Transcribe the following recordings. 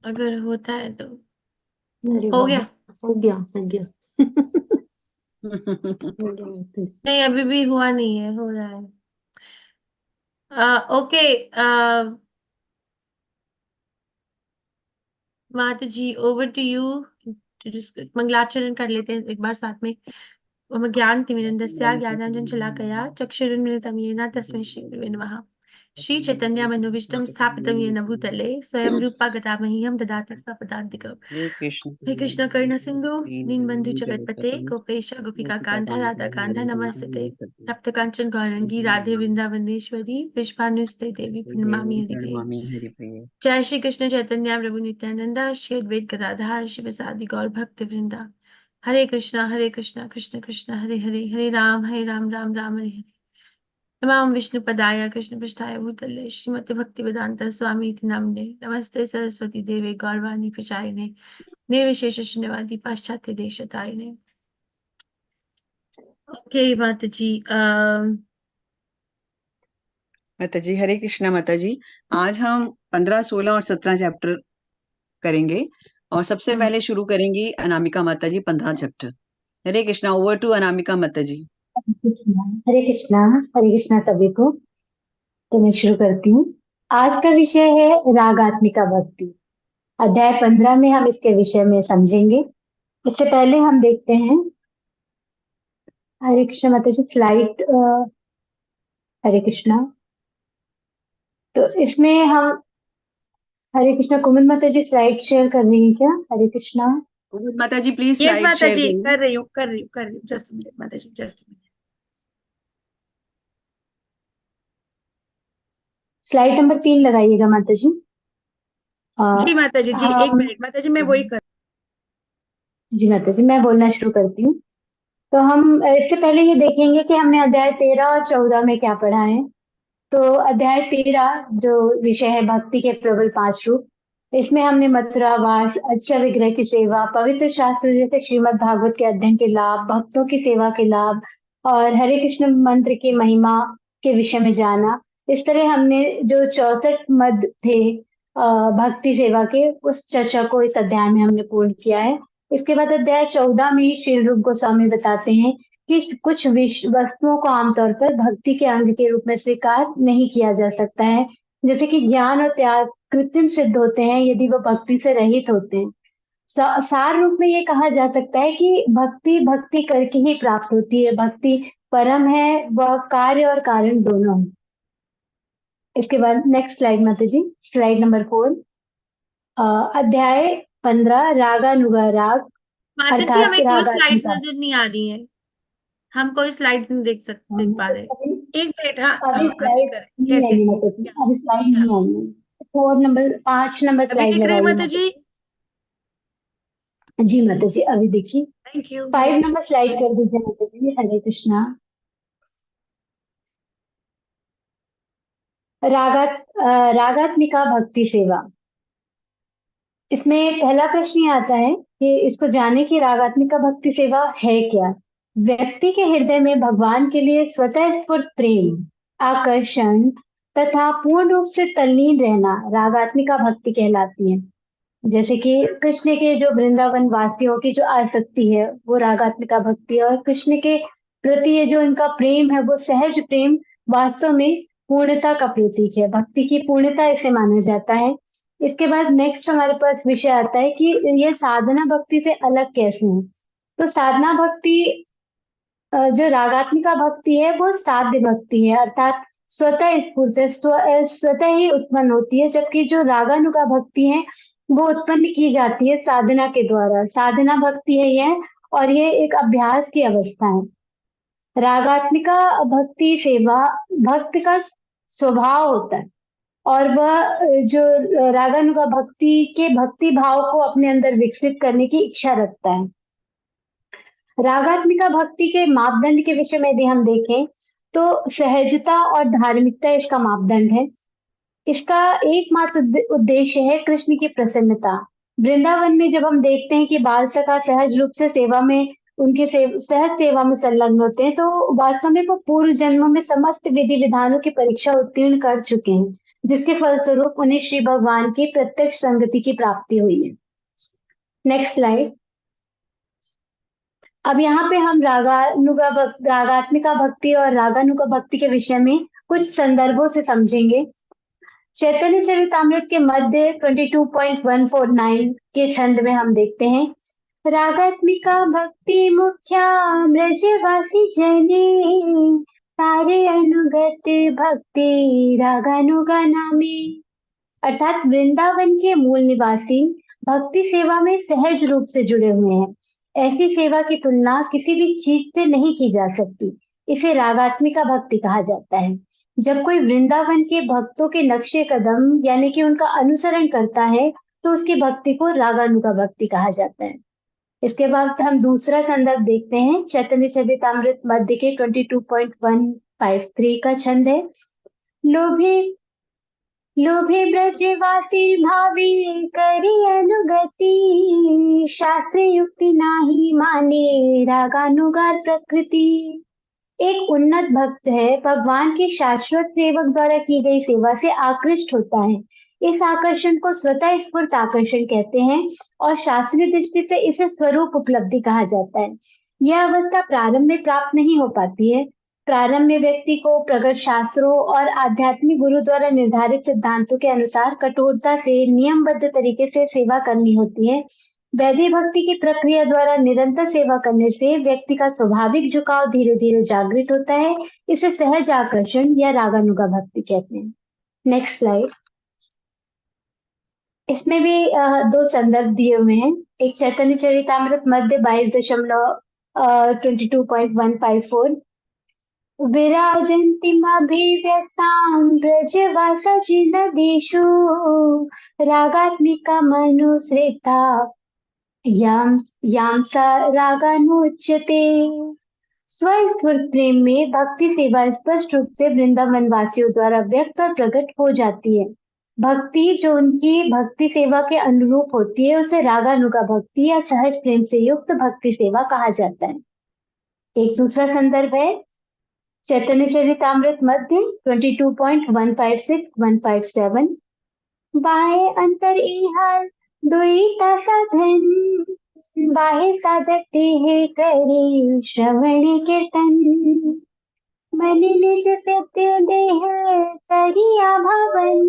अगर होता है तो अरे हो वाह, गया। हो गया हो गया। हो गया माता जी। नहीं, अभी भी हुआ नहीं है, हो रहा है। ओके। माता जी, ओवर टू यू। मंगलाचरण कर लेते हैं एक बार साथ में। मम ज्ञानतिमिरन्दस्य ज्ञानाञ्जनं शलाकया चक्षुरुन्मिलितं येन तस्मै श्रीगुरवे नमः। श्रीचैतन्यमनोभीष्टं स्थापितं येन भूतले स्वयं रूपा गता मह्यं ददाति स्वपदान्तिकम्। हे कृष्ण हे कृष्ण करुण सिंधु दीनबंधु दीनबन्धु जगतपते जगत्पते गोपेश गोपिका गोपिका कांता राधा कान्ता कांता राधा कान्ता नमस्ते। नमस्ते। तप्त कांचन गौरंगी राधे वृंदावनेश्वरी वृषभानुस्ते देवी प्रणमामि देवी हरिप्रिय। प्रणमामि हरिप्रिय। जय श्री कृष्ण चैतन्य प्रभु नित्यानंदा श्री अद्वैत गदाधर शिव सादि गौर भक्त वृंदा। हरे कृष्णा कृष्ण कृष्ण हरे हरे, हरे राम राम राम हरे हरे। नमामि विष्णु पदाय कृष्ण पृष्ठाय भूतले श्रीमति भक्ति वेदांत स्वामी इति नाम्ने नमस्ते सरस्वती देवे गौरवाणी प्रचारिणे निर्विशेष शून्यवादी पाश्चात्य देशतारिणे। ओके माता जी। माता जी हरे कृष्णा। माता जी आज हम 15, 16 और 17 चैप्टर करेंगे और सबसे पहले शुरू करेंगी अनामिका माता ji 15 chapter. Hare Krishna. Over to Anamika माता जी। हरे कृष्णा। हरे कृष्णा सभी को। तो मैं शुरू करती हूँ। आज का विषय है रागात्मिका भक्ति। अध्याय 15 में हम इसके विषय में समझेंगे। इससे पहले हम देखते हैं। हरे कृष्णा माता जी स्लाइड। हरे कृष्णा। तो इसमें हम हरे कृष्णा कुमुद माता जी स्लाइड शेयर कर रही हैं क्या? हरे कृष्णा। माता जी प्लीज यस स्लाइड माता शेयर जी, करिए। कर रही हूँ। जस्ट मिनट माता जी, जस्ट मिनट। स्लाइड नंबर 3 लगाइएगा माता जी। जी माता जी, जी एक हम मिनट माता जी, मैं वही कर। जी माता जी मैं बोलना शुरू करती हूँ। तो हम इससे पहले ये देखेंगे कि हमने अध्याय 13 और 14 में क्या पढ़ा है। तो अध्याय 13 जो विषय है भक्ति के प्रबल 5 रूप, इसमें हमने मथुरा वास, अच्छा विग्रह की सेवा, पवित्र शास्त्र जैसे श्रीमद् भागवत के अध्ययन के लाभ, भक्तों की सेवा के लाभ और हरे कृष्ण मंत्र की महिमा के विषय में जाना। इस तरह हमने जो 64 मद थे भक्ति सेवा के, उस चर्चा को इस अध्याय में हमने पूर्ण किया है। इसके बाद अध्याय 14 में श्री रूप गोस्वामी बताते हैं कि कुछ वस्तुओं को आमतौर पर भक्ति के अंग के रूप में स्वीकार नहीं किया जा सकता है, जैसे कि ज्ञान और त्याग कृत्रिम सिद्ध होते हैं यदि वह भक्ति से रहित होते हैं। सार रूप में ये कहा जा सकता है कि भक्ति भक्ति करके ही प्राप्त होती है। भक्ति परम है, वह कार्य और कारण दोनों है। इसके बाद नेक्स्ट स्लाइड माता जी, स्लाइड नंबर 4। अध्याय 15 रागानुगा राग माता जी, अर्थात हमें कोई स्लाइड्स रागात्मिका। नजर नहीं आ रही है। हम कोई स्लाइड्स नहीं देख पा रहे। एक मिनट। हाँ अभी हाँ, अभी स्लाइड कर। नहीं यस आएगी यस। माता जी, क्या अभी स्लाइड क्या? नहीं आएगी। 5 नंबर अभी स्लाइड दिख रही है लगाइए माता माता जी? जी। जी माता जी अभी देखिए। Thank you, Hare 5 number Krishna. Slide कर दीजिए माता जी। हरे कृष्णा। रागात्मिका भक्ति सेवा। इसमें पहला प्रश्न ये आता है कि इसको जाने की रागात्मिका भक्ति सेवा है क्या। व्यक्ति के हृदय में भगवान के लिए स्वतः स्फूर्त प्रेम, आकर्षण तथा पूर्ण रूप से तल्लीन रहना रागात्मिका भक्ति कहलाती है। जैसे कि कृष्ण के जो वृंदावन वासियों की जो आसक्ति है वो रागात्मिका भक्ति है, और कृष्ण के प्रति ये जो इनका प्रेम है वो सहज प्रेम वास्तव में पूर्णता का प्रतीक है। भक्ति की पूर्णता इसे माना जाता है। इसके बाद नेक्स्ट हमारे पास विषय आता है कि ये साधना भक्ति से अलग कैसे है। तो साधना भक्ति जो रागात्मिका भक्ति है वो साध्य भक्ति है, अर्थात स्वतः स्फूर्त है, स्वतः ही उत्पन्न होती है, जबकि जो रागानुगा भक्ति है वो उत्पन्न की जाती है साधना के द्वारा। साधना भक्ति है यह, और ये एक अभ्यास की अवस्था है। रागात्मिका भक्ति सेवा भक्त का स्वभाव होता है, और वह जो रागानुगा भक्ति के भक्ति भाव को अपने अंदर विकसित करने की इच्छा रखता है। रागात्मिका भक्ति के मापदंड के विषय में यदि हम देखें तो सहजता और धार्मिकता इसका मापदंड है। इसका एकमात्र उद्देश्य है कृष्ण की प्रसन्नता। वृंदावन में जब हम देखते हैं कि बाल सखा सहज रूप से सेवा में उनके सहज सेवा में संलग्न होते हैं, तो वास्तव में वो पूर्व जन्मों में समस्त विधि विधानों की परीक्षा उत्तीर्ण कर चुके हैं, जिसके फलस्वरूप उन्हें श्री भगवान की प्रत्यक्ष संगति की प्राप्ति हुई है। Next slide. अब यहाँ पे हम रागात्मिका भक्ति और रागानुगा भक्ति के विषय में कुछ संदर्भों से समझेंगे। चैतन्य चरितामृत के मध्य 22.149 के छंद में हम देखते हैं, रागात्मिका भक्ति मुख्या ब्रजवासी जने, तारे अनुगत भक्ति रागानुगा नामे। अर्थात वृंदावन के मूल निवासी भक्ति सेवा में सहज रूप से जुड़े हुए हैं। ऐसी सेवा की तुलना किसी भी चीज से नहीं की जा सकती। इसे रागात्मिका भक्ति कहा जाता है। जब कोई वृंदावन के भक्तों के नक्शे कदम यानी कि उनका अनुसरण करता है तो उसकी भक्ति को रागानुगा भक्ति कहा जाता है। इसके बाद हम दूसरा संदर्भ देखते हैं, चैतन्य चरितामृत मध्य के 22.153 का छंद है, लोभे ब्रजवासी भावी करी अनुगति, शास्त्र युक्ति नाही माने रागानुगार प्रकृति। एक उन्नत भक्त है, भगवान के शाश्वत सेवक द्वारा की गई सेवा से आकृष्ट होता है। इस आकर्षण को स्वतः स्फूर्त आकर्षण कहते हैं और शास्त्रीय दृष्टि से इसे स्वरूप उपलब्धि कहा जाता है। यह अवस्था प्रारंभ में प्राप्त नहीं हो पाती है। प्रारंभ में व्यक्ति को प्रगट शास्त्रों और आध्यात्मिक गुरु द्वारा निर्धारित सिद्धांतों के अनुसार कठोरता से नियमबद्ध तरीके से सेवा करनी होती है। वैदिक भक्ति की प्रक्रिया द्वारा निरंतर सेवा करने से व्यक्ति का स्वाभाविक झुकाव धीरे धीरे जागृत होता है। इसे सहज आकर्षण या रागानुगा भक्ति कहते हैं। Next slide. इसमें भी दो संदर्भ दिए हुए हैं। एक चैतन्य चरितामृत मध्य 22.154, विराजन्तीमभिव्यक्तां ब्रजवासजिनदीषु रागात्मिका मनुसृता यां सा रागानुच्यते। स्वस्फूर्त प्रेम में भक्ति सेवा स्पष्ट रूप से वृंदावन वासियों द्वारा व्यक्त और प्रकट हो जाती है। भक्ति जो उनकी भक्ति सेवा के अनुरूप होती है उसे रागानुगा भक्ति या सहज प्रेम से युक्त भक्ति सेवा कहा जाता है। एक दूसरा संदर्भ है चैतन्य चरितामृत मध्य 22.156-157, बाहे अंतर इहार द्वैता साधन, बाहे साधक देहे करे श्रवण कीर्तन, मन निज सत्य देह करिया भवन,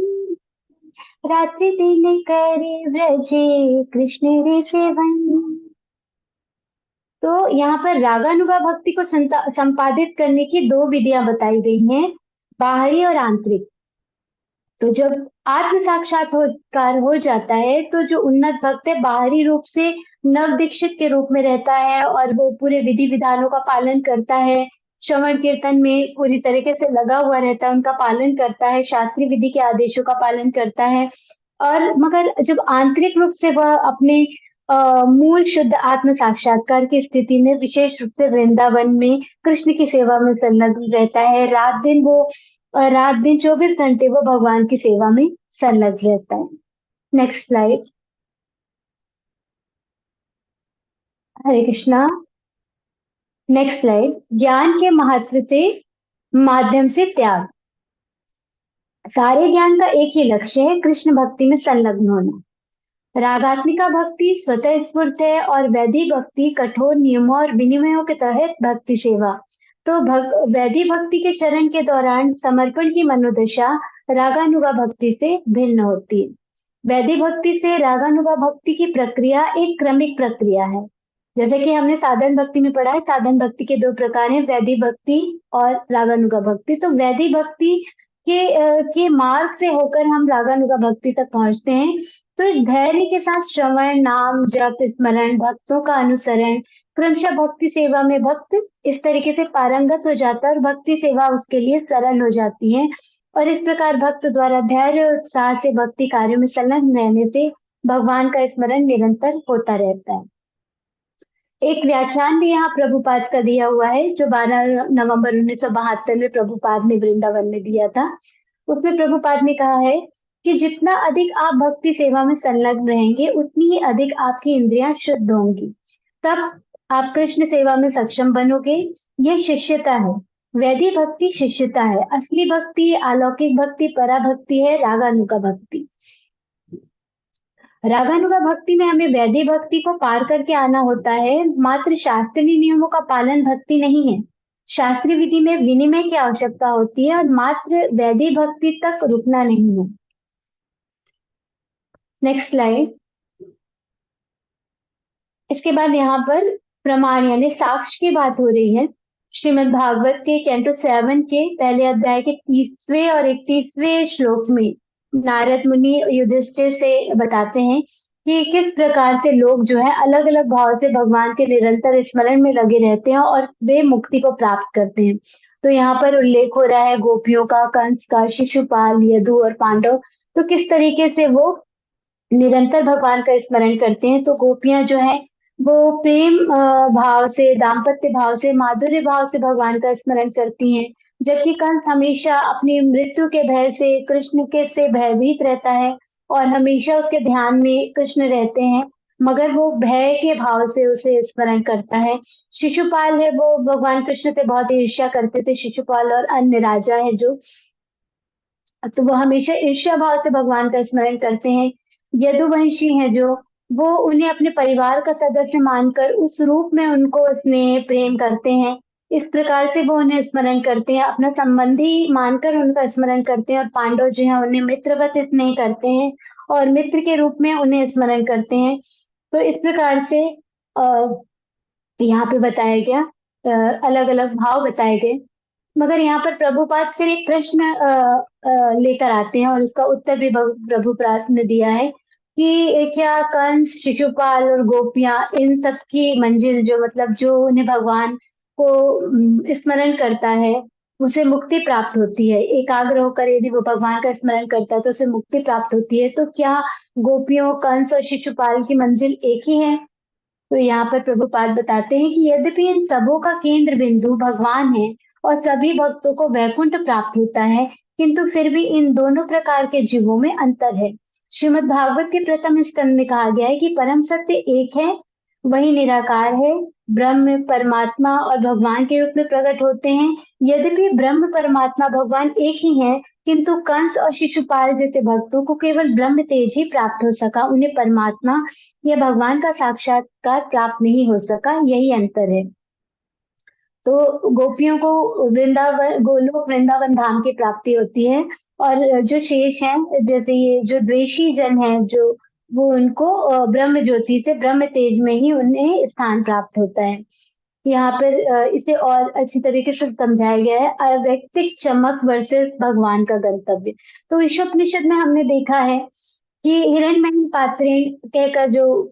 रात्रि दिन करे ब्रजे कृष्ण रे सेवन। तो यहाँ पर रागानुगा भक्ति को संपादित करने की दो विधियां बताई गई हैं, बाहरी और आंतरिक। तो जब आत्म साक्षात्कार हो जाता है तो जो उन्नत भक्त है बाहरी रूप से नव दीक्षित के रूप में रहता है और वो पूरे विधि विधानों का पालन करता है, श्रवण कीर्तन में पूरी तरीके से लगा हुआ रहता है, उनका पालन करता है, शास्त्रीय विधि के आदेशों का पालन करता है। और मगर जब आंतरिक रूप से वह अपने मूल शुद्ध आत्म साक्षात्कार की स्थिति में विशेष रूप से वृंदावन में कृष्ण की सेवा में संलग्न रहता है, रात दिन 24 घंटे वो भगवान की सेवा में संलग्न रहता है। Next slide. Hare Krishna. Next slide. ज्ञान के महत्व से माध्यम से त्याग। सारे ज्ञान का एक ही लक्ष्य है, कृष्ण भक्ति में संलग्न होना। रागात्मिका भक्ति स्वतः स्फूर्त है और वैदिक भक्ति कठोर नियमों और विनिमयों के तहत भक्ति सेवा। तो वैदिक भक्ति के चरण के दौरान समर्पण की मनोदशा रागानुगा भक्ति से भिन्न होती है। वैदिक भक्ति से रागानुगा भक्ति की प्रक्रिया एक क्रमिक प्रक्रिया है। जैसे कि हमने साधन भक्ति में पढ़ा है, साधन भक्ति के दो प्रकार हैं, वैदिक भक्ति और रागानुगा भक्ति। तो वैदिक भक्ति के मार्ग से होकर हम रागानुगा भक्ति तक पहुंचते हैं। तो धैर्य के साथ श्रवण, नाम, जप, स्मरण, भक्तों का अनुसरण, क्रमशः भक्ति सेवा में भक्त इस तरीके से पारंगत हो जाता है और भक्ति सेवा उसके लिए सरल हो जाती है। और इस प्रकार भक्त द्वारा धैर्य और उत्साह से भक्ति कार्य में संलग्न रहने से भगवान का स्मरण निरंतर होता रहता है। एक व्याख्यान भी यहाँ प्रभुपाद का दिया हुआ है जो 12 नवंबर 1972 में प्रभुपाद ने वृंदावन में दिया था। उसमें प्रभुपाद ने कहा है कि जितना अधिक आप भक्ति सेवा में संलग्न रहेंगे उतनी ही अधिक आपकी इंद्रियां शुद्ध होंगी। तब आप कृष्ण सेवा में सक्षम बनोगे। ये शिष्यता है। वैदिक भक्ति शिष्यता है। असली भक्ति, अलौकिक भक्ति, पराभक्ति है रागानुगा भक्ति। रागानुगा भक्ति में हमें वैदिक भक्ति को पार करके आना होता है। मात्र शास्त्रीय नियमों का पालन भक्ति नहीं है। शास्त्रीय विधि में विनिमय की आवश्यकता होती है और मात्र वैदिक भक्ति तक रुकना नहीं है। Next slide. इसके बाद यहाँ पर प्रमाण यानी साक्ष्य की बात हो रही है। श्रीमद् भागवत के कैंटो 7 के पहले अध्याय के 30वें और 31वें श्लोक में नारद मुनि युधिष्ठिर से बताते हैं कि किस प्रकार से लोग जो है अलग अलग भाव से भगवान के निरंतर स्मरण में लगे रहते हैं और वे मुक्ति को प्राप्त करते हैं। तो यहाँ पर उल्लेख हो रहा है गोपियों का, कंस का, शिशुपाल, यदु और पांडव। तो किस तरीके से वो निरंतर भगवान का स्मरण करते हैं। तो गोपियां जो है वो प्रेम भाव से, दाम्पत्य भाव से, माधुर्य भाव से भगवान का स्मरण करती हैं, जबकि कंस हमेशा अपनी मृत्यु के भय से कृष्ण के से भयभीत रहता है और हमेशा उसके ध्यान में कृष्ण रहते हैं, मगर वो भय के भाव से उसे स्मरण करता है। शिशुपाल है, वो भगवान कृष्ण से बहुत ईर्ष्या करते थे। शिशुपाल और अन्य राजा है जो, तो वो हमेशा ईर्ष्या भाव से भगवान का स्मरण करते हैं। यदुवंशी है जो, वो उन्हें अपने परिवार का सदस्य मानकर उस रूप में उनको स्नेह प्रेम करते हैं। इस प्रकार से वो उन्हें स्मरण करते हैं, अपना संबंधी मानकर उनका स्मरण करते हैं। और पांडव जो है उन्हें मित्रवत स्नेह करते हैं और मित्र के रूप में उन्हें स्मरण करते हैं। तो इस प्रकार से यहाँ पे बताया गया, अलग अलग भाव बताए गए। मगर यहाँ पर प्रभुपाद फिर एक प्रश्न लेकर आते हैं और उसका उत्तर भी प्रभुपाद ने दिया है कि क्या कंस, शिशुपाल और गोपियां, इन सब की मंजिल जो, मतलब जो उन्हें भगवान को स्मरण करता है उसे मुक्ति प्राप्त होती है। एकाग्र होकर यदि वो भगवान का स्मरण करता है तो उसे मुक्ति प्राप्त होती है। तो क्या गोपियों, कंस और शिशुपाल की मंजिल एक ही है? तो यहाँ पर प्रभुपाद बताते हैं कि यद्यपि इन सबों का केंद्र बिंदु भगवान है और सभी भक्तों को वैकुंठ प्राप्त होता है, किंतु फिर भी इन दोनों प्रकार के जीवों में अंतर है। श्रीमद् भागवत के प्रथम स्कंद में कहा गया है कि परम सत्य एक है, वही निराकार है। ब्रह्म, परमात्मा और भगवान के रूप में प्रकट होते हैं। यद्यपि ब्रह्म, परमात्मा, भगवान एक ही है, किंतु कंस और शिशुपाल जैसे भक्तों को केवल ब्रह्म तेज ही प्राप्त हो सका, उन्हें परमात्मा या भगवान का साक्षात्कार प्राप्त नहीं हो सका। यही अंतर है। तो गोपियों को वृंदावन, गोलोक वृंदावन धाम की प्राप्ति होती है और जो शेष हैं, जैसे ये जो द्वेषी जन है जो, वो उनको ब्रह्म ज्योति से, ब्रह्म तेज में ही उन्हें स्थान प्राप्त होता है। यहाँ पर इसे और अच्छी तरीके से समझाया गया है, अव्यक्तिक चमक वर्सेस भगवान का गंतव्य। तो ईशोपनिषद में हमने देखा है कि हिरण्मयी पात्रेण कहकर जो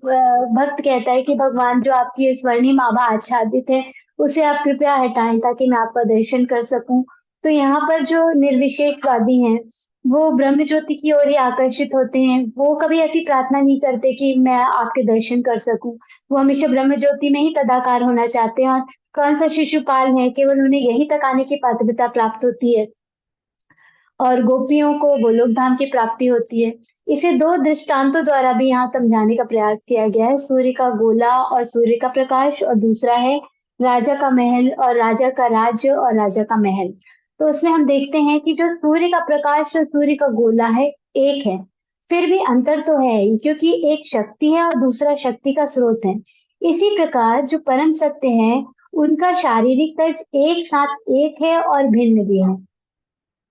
भक्त कहता है कि भगवान जो आपकी स्वर्णिम आभा आच्छादित है उसे आप कृपया हटाएं ताकि मैं आपका दर्शन कर सकूं। तो यहाँ पर जो निर्विशेषवादी हैं वो ब्रह्म ज्योति की ओर ही आकर्षित होते हैं। वो कभी ऐसी प्रार्थना नहीं करते कि मैं आपके दर्शन कर सकूं, वो हमेशा ब्रह्म ज्योति में ही तदाकार होना चाहते हैं। और कंस और शिशुपाल हैं, केवल उन्हें यही तक आने की पात्रता प्राप्त होती है और गोपियों को गोलोक धाम की प्राप्ति होती है। इसे दो दृष्टांतों द्वारा भी यहाँ समझाने का प्रयास किया गया है, सूर्य का गोला और सूर्य का प्रकाश, और दूसरा है राजा का महल और राजा का राज्य और राजा का महल। तो उसमें हम देखते हैं कि जो सूर्य का प्रकाश और सूर्य का गोला है एक है, फिर भी अंतर तो है ही, क्योंकि एक शक्ति है और दूसरा शक्ति का स्रोत है। इसी प्रकार जो परम सत्य है उनका शारीरिक तज एक साथ एक है और भिन्न भी है।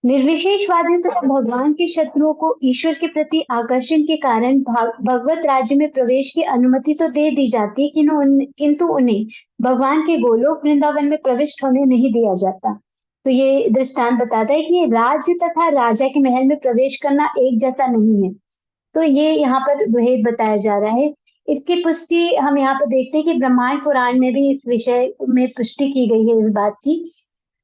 निर्विशेषवादी से भगवान के शत्रुओं को ईश्वर के प्रति आकर्षण के कारण भगवत राज्य में प्रवेश की अनुमति तो दे दी जाती है, किंतु उन्हें भगवान के गोलोक वृंदावन में प्रविष्ट होने नहीं दिया जाता। तो ये दृष्टांत बताता है कि राज्य तथा राजा के महल में प्रवेश करना एक जैसा नहीं है। तो ये यहाँ पर भेद बताया जा रहा है। इसकी पुष्टि हम यहाँ पर देखते हैं कि ब्रह्मांड पुराण में भी इस विषय में पुष्टि की गई है इस बात की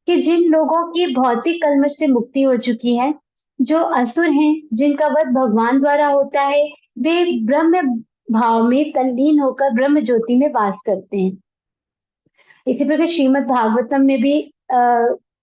कि जिन लोगों की भौतिक कलमश से मुक्ति हो चुकी है, जो असुर हैं, जिनका वध भगवान द्वारा होता है, वे ब्रह्म भाव में तल्लीन होकर ब्रह्म ज्योति में वास करते हैं। इसी प्रकार श्रीमद् भागवतम में भी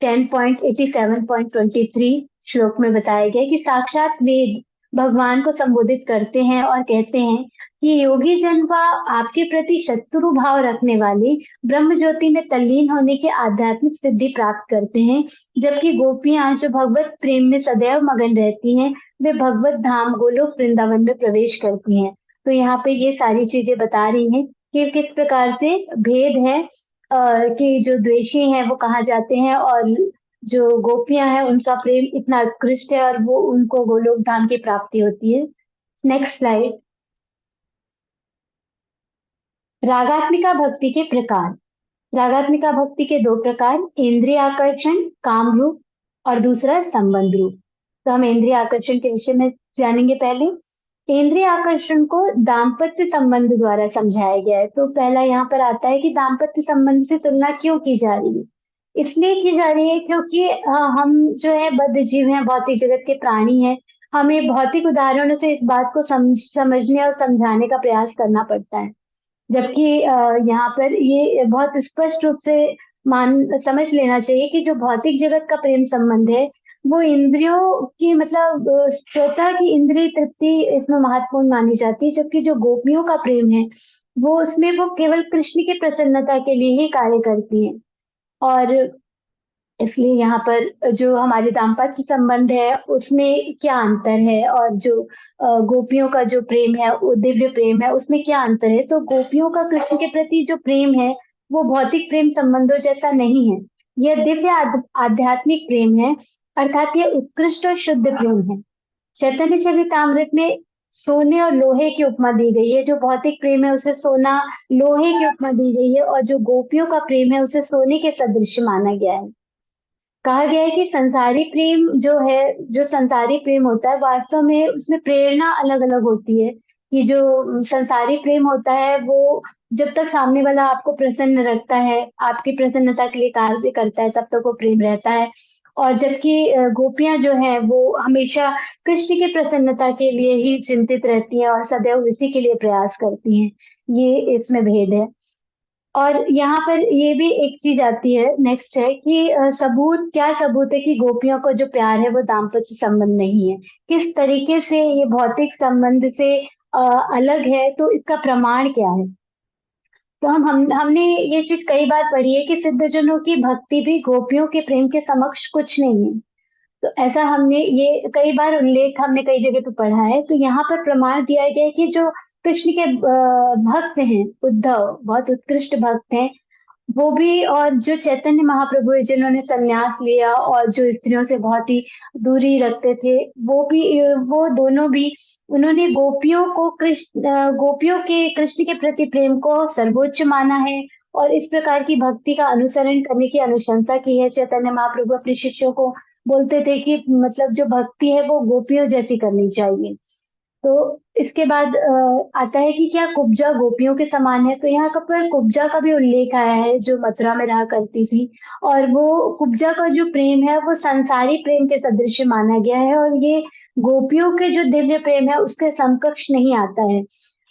10.87.23 श्लोक में बताया गया कि साक्षात वेद भगवान को संबोधित करते हैं और कहते हैं कि योगी जन व आपके प्रति शत्रु भाव रखने वाले ब्रह्म ज्योति में तल्लीन होने की आध्यात्मिक सिद्धि प्राप्त करते हैं, जबकि गोपियां जो भगवत प्रेम में सदैव मगन रहती हैं, वे भगवत धाम गोलोक वृंदावन में प्रवेश करती हैं। तो यहाँ पे ये सारी चीजें बता रही हैं कि किस प्रकार से भेद है, कि जो द्वेषी हैं वो कहाँ जाते हैं और जो गोपियां हैं उनका प्रेम इतना उत्कृष्ट है और वो उनको गोलोक धाम की प्राप्ति होती है। Next slide. रागात्मिका भक्ति के प्रकार। रागात्मिका भक्ति के दो प्रकार, इंद्रिय आकर्षण काम रूप और दूसरा संबंध रूप। तो हम इंद्रिय आकर्षण के विषय में जानेंगे। पहले इंद्रिय आकर्षण को दाम्पत्य संबंध द्वारा समझाया गया है। तो पहला यहाँ पर आता है कि दाम्पत्य संबंध से तुलना क्यों की जा रही है। इसलिए की जा रही है क्योंकि हम जो है बद्ध जीव हैं, भौतिक जगत के प्राणी हैं। हमें भौतिक उदाहरणों से इस बात को समझने और समझाने का प्रयास करना पड़ता है, जबकि यहाँ पर ये बहुत स्पष्ट रूप से समझ लेना चाहिए कि जो भौतिक जगत का प्रेम संबंध है वो इंद्रियों की मतलब स्वतः की इंद्रिय तृप्ति इसमें महत्वपूर्ण मानी जाती है, जबकि जो गोपियों का प्रेम है वो उसमें वो केवल कृष्ण की प्रसन्नता के लिए ही कार्य करती है। और इसलिए यहाँ पर जो हमारे दाम्पत्य संबंध है उसमें क्या अंतर है और जो गोपियों का जो प्रेम है वो दिव्य प्रेम है उसमें क्या अंतर है। तो गोपियों का कृष्ण के प्रति जो प्रेम है वो भौतिक प्रेम संबंधों जैसा नहीं है, यह दिव्य आध्यात्मिक प्रेम है, अर्थात यह उत्कृष्ट और शुद्ध प्रेम है। चैतन्य चरितामृत में सोने और लोहे की उपमा दी गई है। जो भौतिक प्रेम है उसे सोना लोहे की उपमा दी गई है और जो गोपियों का प्रेम है उसे सोने के सदृश माना गया है। कहा गया है कि संसारी प्रेम जो है, जो संसारी प्रेम होता है वास्तव में उसमें प्रेरणा अलग अलग होती है। कि जो संसारी प्रेम होता है वो जब तक सामने वाला आपको प्रसन्न रखता है, आपकी प्रसन्नता के लिए कार्य करता है, तब तक वो प्रेम रहता है। और जबकि गोपियां जो हैं वो हमेशा कृष्ण की प्रसन्नता के लिए ही चिंतित रहती हैं और सदैव उसी के लिए प्रयास करती हैं। ये इसमें भेद है। और यहाँ पर ये भी एक चीज आती है, नेक्स्ट है कि सबूत, क्या सबूत है कि गोपियों को जो प्यार है वो दाम्पत्य संबंध नहीं है, किस तरीके से ये भौतिक संबंध से अलग है, तो इसका प्रमाण क्या है। तो हमने ये चीज कई बार पढ़ी है कि सिद्धजनों की भक्ति भी गोपियों के प्रेम के समक्ष कुछ नहीं है। तो ऐसा हमने ये कई बार उल्लेख हमने कई जगह पे पढ़ा है। तो यहाँ पर प्रमाण दिया गया है कि जो कृष्ण के भक्त हैं, उद्धव बहुत उत्कृष्ट भक्त हैं वो भी, और जो चैतन्य महाप्रभु है जिन्होंने संन्यास लिया और जो स्त्रियों से बहुत ही दूरी रखते थे, वो भी, वो दोनों भी, उन्होंने गोपियों को गोपियों के कृष्ण के प्रति प्रेम को सर्वोच्च माना है और इस प्रकार की भक्ति का अनुसरण करने की अनुशंसा की है। चैतन्य महाप्रभु अपने शिष्यों को बोलते थे कि मतलब जो भक्ति है वो गोपियों जैसी करनी चाहिए। तो इसके बाद आता है कि क्या कुब्जा गोपियों के समान है। तो यहाँ पर कुब्जा का भी उल्लेख आया है जो मथुरा में रहा करती थी, और वो कुब्जा का जो प्रेम है वो संसारी प्रेम के सदृश माना गया है और ये गोपियों के जो दिव्य प्रेम है उसके समकक्ष नहीं आता है।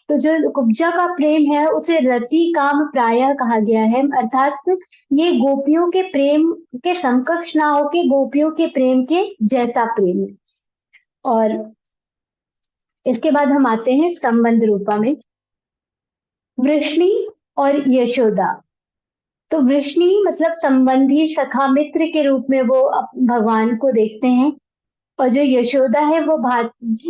तो जो कुब्जा का प्रेम है उसे रति काम प्रायः कहा गया है, अर्थात ये गोपियों के प्रेम के समकक्ष ना होके गोपियों के प्रेम के जैसा प्रेम है। और इसके बाद हम आते हैं संबंध रूपा में। वृष्णि और यशोदा। तो वृष्णि मतलब संबंधी सखा मित्र के रूप में वो भगवान को देखते हैं, और जो यशोदा है वो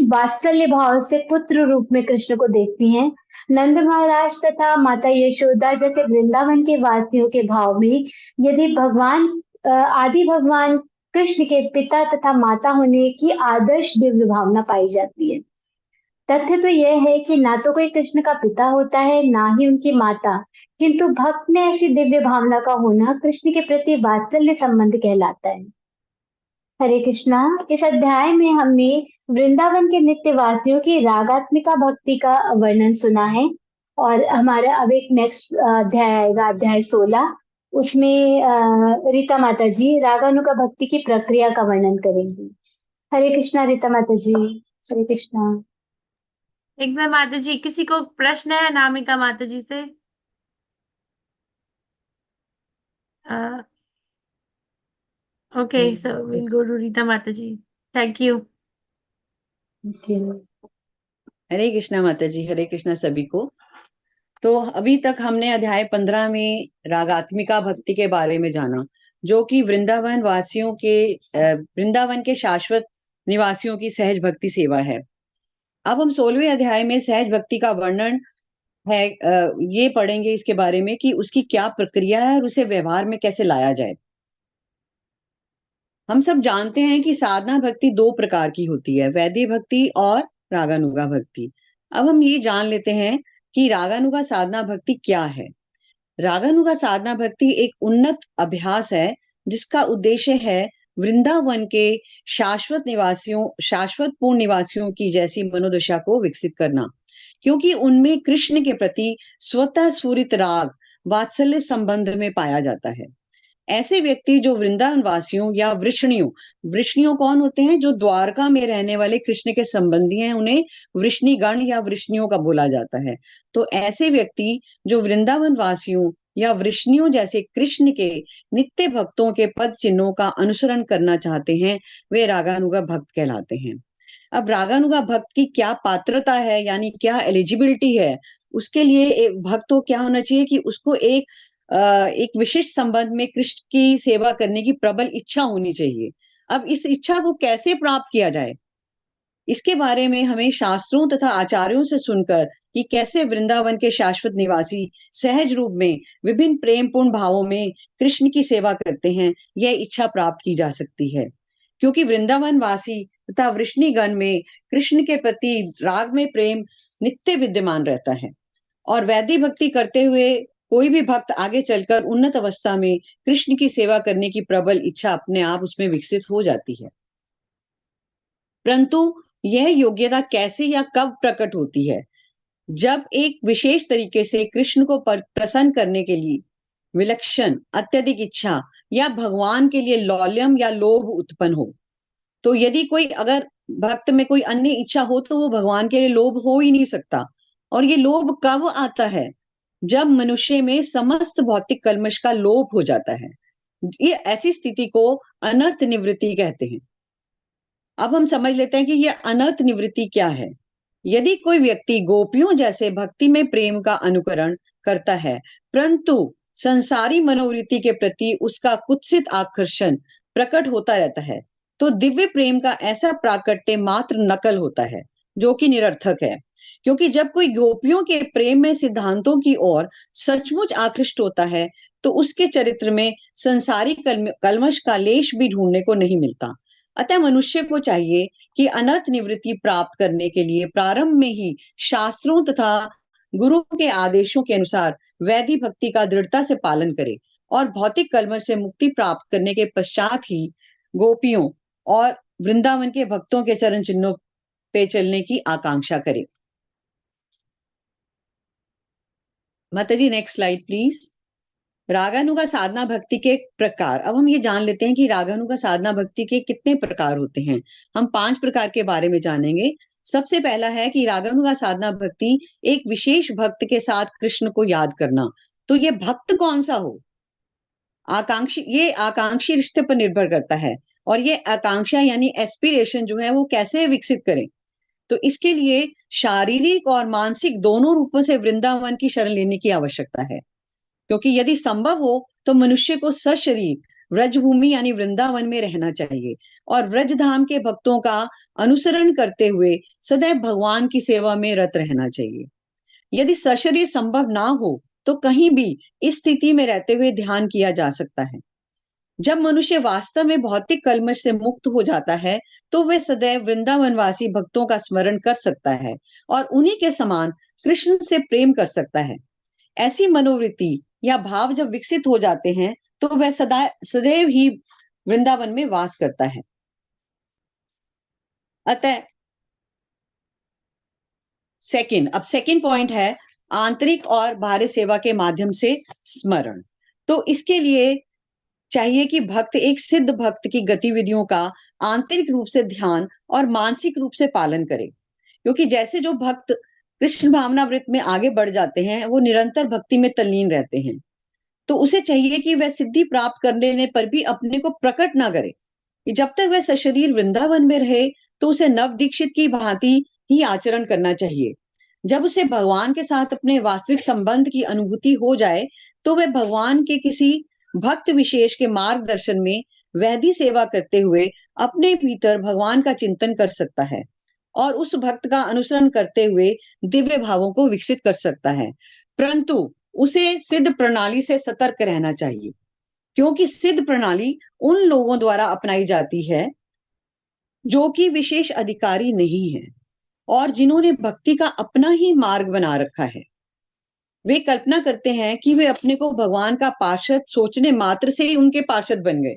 वात्सल्य भाव से पुत्र रूप में कृष्ण को देखती हैं। नंद महाराज तथा माता यशोदा जैसे वृंदावन के वासियों के भाव में यदि भगवान आदि भगवान कृष्ण के पिता तथा माता होने की आदर्श दिव्य भावना पाई जाती है। तथ्य तो यह है कि ना तो कोई कृष्ण का पिता होता है ना ही उनकी माता, किंतु भक्त में ऐसी दिव्य भावना का होना कृष्ण के प्रति वात्सल्य संबंध कहलाता है। हरे कृष्णा। इस अध्याय में हमने वृंदावन के नित्यवासियों की रागात्मिका भक्ति का वर्णन सुना है, और हमारा अब एक नेक्स्ट अध्याय आएगा, अध्याय 16। उसमें रीता माता जी रागानुगा भक्ति की प्रक्रिया का वर्णन करेंगी। हरे कृष्णा रीता माता जी। हरे कृष्णा। एकदम माता जी, किसी को प्रश्न है अनामिका माता जी से? Okay, so will go to Rita माता जी। Thank you. Okay. Hare Krishna माता जी, हरे कृष्णा सभी को। तो अभी तक हमने अध्याय 15 में रागात्मिका भक्ति के बारे में जाना, जो कि वृंदावन वासियों के वृंदावन के शाश्वत निवासियों की सहज भक्ति सेवा है। अब हम 16वें अध्याय में सहज भक्ति का वर्णन है, ये पढ़ेंगे इसके बारे में कि उसकी क्या प्रक्रिया है और उसे व्यवहार में कैसे लाया जाए। हम सब जानते हैं कि साधना भक्ति दो प्रकार की होती है, वैदिक भक्ति और रागानुगा भक्ति। अब हम ये जान लेते हैं कि रागानुगा साधना भक्ति क्या है। रागानुगा साधना भक्ति एक उन्नत अभ्यास है जिसका उद्देश्य है वृंदावन के शाश्वत पूर्ण निवासियों की जैसी मनोदशा को विकसित करना, क्योंकि उनमें कृष्ण के प्रति स्वतः स्फुरित राग वात्सल्य संबंध में पाया जाता है। ऐसे व्यक्ति जो वृंदावन वासियों या वृष्णियों कौन होते हैं? जो द्वारका में रहने वाले कृष्ण के संबंधी हैं, उन्हें वृष्णिगण या वृष्णियों का बोला जाता है। तो ऐसे व्यक्ति जो वृंदावन वासियों या वृष्णियों जैसे कृष्ण के नित्य भक्तों के पद चिन्हों का अनुसरण करना चाहते हैं, वे रागानुगा भक्त कहलाते हैं। अब रागानुगा भक्त की क्या पात्रता है, यानी क्या एलिजिबिलिटी है? उसके लिए एक भक्त को क्या होना चाहिए कि उसको एक विशिष्ट संबंध में कृष्ण की सेवा करने की प्रबल इच्छा होनी चाहिए। अब इस इच्छा को कैसे प्राप्त किया जाए, इसके बारे में हमें शास्त्रों तथा आचार्यों से सुनकर कि कैसे वृंदावन के शाश्वत निवासी सहज रूप में विभिन्न प्रेमपूर्ण भावों में कृष्ण की सेवा करते हैं, यह इच्छा प्राप्त की जा सकती है। क्योंकि वृंदावन वासी तथा वृष्णिगण में कृष्ण के प्रति राग में प्रेम नित्य विद्यमान रहता है, और वैदिक भक्ति करते हुए कोई भी भक्त आगे चलकर उन्नत अवस्था में कृष्ण की सेवा करने की प्रबल इच्छा अपने आप उसमें विकसित हो जाती है। परंतु यह योग्यता कैसे या कब प्रकट होती है? जब एक विशेष तरीके से कृष्ण को प्रसन्न करने के लिए विलक्षण अत्यधिक इच्छा या भगवान के लिए लौल्यम या लोभ उत्पन्न हो। तो यदि कोई अगर भक्त में कोई अन्य इच्छा हो तो वो भगवान के लिए लोभ हो ही नहीं सकता। और ये लोभ कब आता है? जब मनुष्य में समस्त भौतिक कल्मश का लोप हो जाता है। ये ऐसी स्थिति को अनर्थ निवृत्ति कहते हैं। अब हम समझ लेते हैं कि यह अनर्थ निवृत्ति क्या है। यदि कोई व्यक्ति गोपियों जैसे भक्ति में प्रेम का अनुकरण करता है, परंतु संसारी मनोवृत्ति के प्रति उसका कुत्सित आकर्षण प्रकट होता रहता है, तो दिव्य प्रेम का ऐसा प्राकट्य मात्र नकल होता है, जो कि निरर्थक है। क्योंकि जब कोई गोपियों के प्रेम में सिद्धांतों की ओर सचमुच आकृष्ट होता है, तो उसके चरित्र में संसारी कल्मश का लेश भी ढूंढने को नहीं मिलता। अतः मनुष्य को चाहिए कि अनर्थ निवृत्ति प्राप्त करने के लिए प्रारंभ में ही शास्त्रों तथा गुरु के आदेशों के अनुसार वैदिक भक्ति का दृढ़ता से पालन करे, और भौतिक कल्मश से मुक्ति प्राप्त करने के पश्चात ही गोपियों और वृंदावन के भक्तों के चरण चिन्हों पे चलने की आकांक्षा करे। माता जी नेक्स्ट स्लाइड प्लीज। रागानुगा साधना भक्ति के प्रकार। अब हम ये जान लेते हैं कि रागानुगा साधना भक्ति के कितने प्रकार होते हैं। हम 5 प्रकार के बारे में जानेंगे। सबसे पहला है कि रागानुगा साधना भक्ति एक विशेष भक्त के साथ कृष्ण को याद करना। तो ये भक्त कौन सा हो, ये आकांक्षी रिश्ते पर निर्भर करता है, और ये आकांक्षा यानी एस्पिरेशन जो है वो कैसे विकसित करें। तो इसके लिए शारीरिक और मानसिक दोनों रूपों से वृंदावन की शरण लेने की आवश्यकता है। क्योंकि यदि संभव हो तो मनुष्य को सशरीर व्रजभूमि यानी वृंदावन में रहना चाहिए, और व्रजधाम के भक्तों का अनुसरण करते हुए सदैव भगवान की सेवा में रत रहना चाहिए। यदि सशरीर संभव ना हो तो कहीं भी इस स्थिति में रहते हुए ध्यान किया जा सकता है। जब मनुष्य वास्तव में भौतिक कल्मश से मुक्त हो जाता है, तो वह सदैव वृंदावनवासी भक्तों का स्मरण कर सकता है और उन्हीं के समान कृष्ण से प्रेम कर सकता है। ऐसी मनोवृत्ति या भाव जब विकसित हो जाते हैं, तो वह सदैव ही वृंदावन में वास करता है। अतः सेकंड पॉइंट है आंतरिक और बाहरी सेवा के माध्यम से स्मरण। तो इसके लिए चाहिए कि भक्त एक सिद्ध भक्त की गतिविधियों का आंतरिक रूप से ध्यान और मानसिक रूप से पालन करे। क्योंकि जैसे जो भक्त कृष्ण भावना वृत्त में आगे बढ़ जाते हैं, वो निरंतर भक्ति में तल्लीन रहते हैं। तो उसे चाहिए कि वह सिद्धि प्राप्त कर लेने पर भी अपने को प्रकट ना करे। जब तक वह सशरीर वृंदावन में रहे, तो उसे नव दीक्षित की भांति ही आचरण करना चाहिए। जब उसे भगवान के साथ अपने वास्तविक संबंध की अनुभूति हो जाए तो वह भगवान के किसी भक्त विशेष के मार्गदर्शन में वैधि सेवा करते हुए अपने भीतर भगवान का चिंतन कर सकता है और उस भक्त का अनुसरण करते हुए दिव्य भावों को विकसित कर सकता है। परंतु उसे सिद्ध प्रणाली से सतर्क रहना चाहिए, क्योंकि सिद्ध प्रणाली उन लोगों द्वारा अपनाई जाती है जो कि विशेष अधिकारी नहीं है और जिन्होंने भक्ति का अपना ही मार्ग बना रखा है। वे कल्पना करते हैं कि वे अपने को भगवान का पार्षद सोचने मात्र से ही उनके पार्षद बन गए।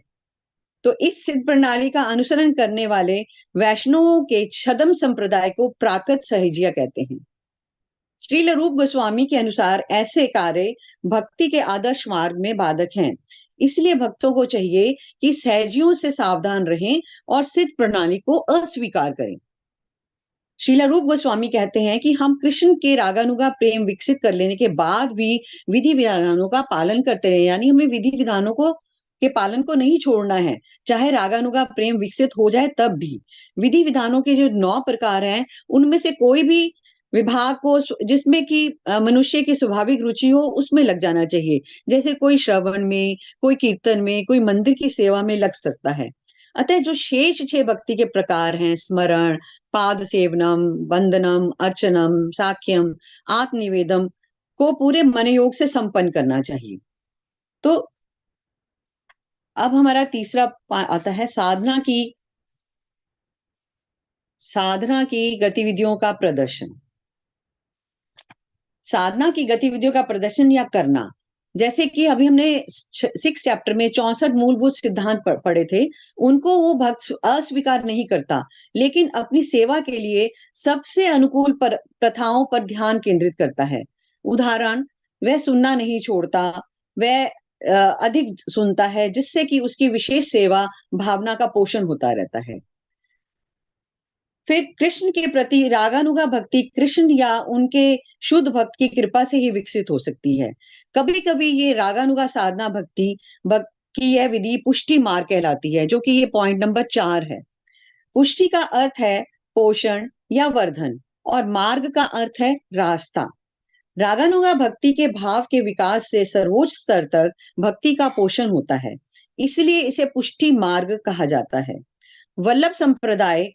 तो इस सिद्ध प्रणाली का अनुसरण करने वाले वैष्णवों के छदम संप्रदाय को प्राकृत सहजिया कहते हैं। श्रील रूप गोस्वामी के अनुसार ऐसे कार्य भक्ति के आदर्श मार्ग में बाधक हैं। इसलिए भक्तों को चाहिए कि सहजियों से सावधान रहें और सिद्ध प्रणाली को अस्वीकार करें। श्रील रूप गोस्वामी कहते हैं कि हम कृष्ण के रागानुगा प्रेम विकसित कर लेने के बाद भी विधि विधानों का पालन करते रहे, यानी हमें विधि विधानों को के पालन को नहीं छोड़ना है, चाहे रागानुगा प्रेम विकसित हो जाए तब भी। विधि विधानों के जो 9 प्रकार हैं उनमें से कोई भी विभाग को जिसमें कि मनुष्य की स्वाभाविक रुचि हो उसमें लग जाना चाहिए। जैसे कोई श्रवण में, कोई कीर्तन में, कोई मंदिर की सेवा में लग सकता है। अतः जो शेष 6 भक्ति के प्रकार हैं, स्मरण, पाद सेवनम, वंदनम, अर्चनम, साख्यम, आत्मनिवेदम को पूरे मन योग से संपन्न करना चाहिए। तो अब हमारा तीसरा आता है साधना की गतिविधियों का प्रदर्शन। साधना की गतिविधियों का प्रदर्शन या करना, जैसे कि अभी हमने 6 चैप्टर में 64 मूलभूत सिद्धांत पढ़े थे, उनको वो भक्त अस्वीकार नहीं करता, लेकिन अपनी सेवा के लिए सबसे अनुकूल प्रथाओं पर ध्यान केंद्रित करता है। उदाहरण, वह सुनना नहीं छोड़ता, वह अधिक सुनता है, जिससे कि उसकी विशेष सेवा भावना का पोषण होता रहता है। फिर कृष्ण के प्रति रागानुगा भक्ति कृष्ण या उनके शुद्ध भक्त की कृपा से ही विकसित हो सकती है। कभी कभी ये रागानुगा साधना भक्ति की यह विधि पुष्टि मार्ग कहलाती है, जो कि ये पॉइंट नंबर 4 है। पुष्टि का अर्थ है पोषण या वर्धन और मार्ग का अर्थ है रास्ता। रागानुगा भक्ति के भाव के विकास से सर्वोच्च स्तर तक भक्ति का पोषण होता है, इसलिए इसे पुष्टि मार्ग कहा जाता है। वल्लभ संप्रदाय,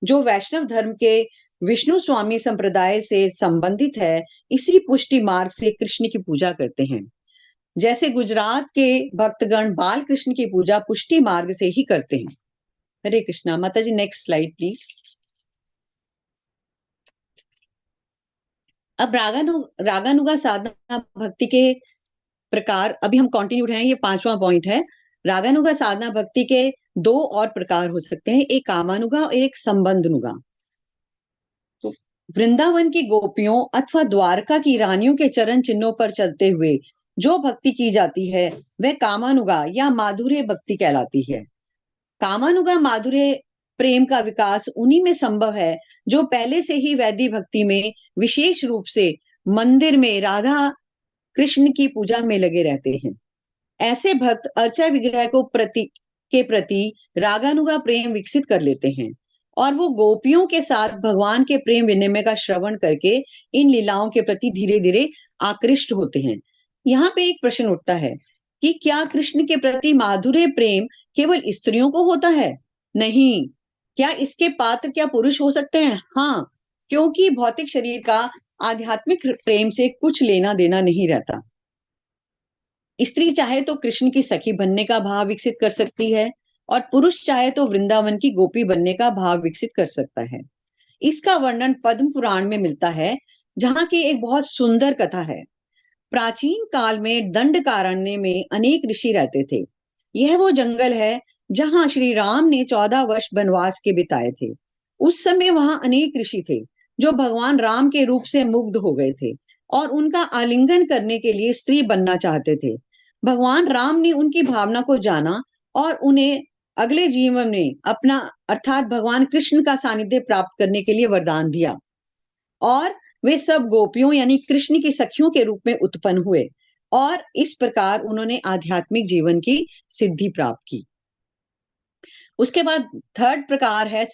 जो वैष्णव धर्म के विष्णु स्वामी संप्रदाय से संबंधित है, इसी पुष्टि मार्ग से कृष्ण की पूजा करते हैं। जैसे गुजरात के भक्तगण बाल कृष्ण की पूजा पुष्टि मार्ग से ही करते हैं। हरे कृष्णा। माता जी नेक्स्ट स्लाइड प्लीज। अब रागानुगा साधना भक्ति के प्रकार अभी हम कंटिन्यू हैं, ये 5वां पॉइंट है। रागानुगा साधना भक्ति के 2 और प्रकार हो सकते हैं, एक कामानुगा और एक संबंधनुगा। तो वृंदावन की गोपियों अथवा द्वारका की रानियों के चरण चिन्हों पर चलते हुए जो भक्ति की जाती है वह कामानुगा या माधुर्य भक्ति कहलाती है। कामानुगा माधुर्य प्रेम का विकास उन्हीं में संभव है जो पहले से ही वैदिक भक्ति में विशेष रूप से मंदिर में राधा कृष्ण की पूजा में लगे रहते हैं। ऐसे भक्त अर्चा विग्रह को प्रति रागानुगा प्रेम विकसित कर लेते हैं और वो गोपियों के साथ भगवान के प्रेम विनिमय का श्रवण करके इन लीलाओं के प्रति धीरे धीरे आकृष्ट होते हैं। यहाँ पे एक प्रश्न उठता है कि क्या कृष्ण के प्रति माधुर्य प्रेम केवल स्त्रियों को होता है? नहीं। क्या इसके पात्र क्या पुरुष हो सकते हैं? हाँ, क्योंकि भौतिक शरीर का आध्यात्मिक प्रेम से कुछ लेना देना नहीं रहता। स्त्री चाहे तो कृष्ण की सखी बनने का भाव विकसित कर सकती है और पुरुष चाहे तो वृंदावन की गोपी बनने का भाव विकसित कर सकता है। इसका वर्णन पद्म पुराण में मिलता है, जहाँ की एक बहुत सुंदर कथा है। प्राचीन काल में दंडकारण्य में अनेक ऋषि रहते थे। यह वो जंगल है जहां श्री राम ने 14 वर्ष वनवास के बिताए थे। उस समय वहां अनेक ऋषि थे जो भगवान राम के रूप से मुग्ध हो गए थे और उनका आलिंगन करने के लिए स्त्री बनना चाहते थे। भगवान राम ने उनकी भावना को जाना और उन्हें अगले जीवन में अपना अर्थात भगवान कृष्ण का सानिध्य प्राप्त करने के लिए वरदान दिया और वे सब गोपियों यानी कृष्ण की सखियों के रूप में उत्पन्न हुए और इस प्रकार उन्होंने आध्यात्मिक जीवन की सिद्धि प्राप्त की। उसके बाद 3rd प्रकार है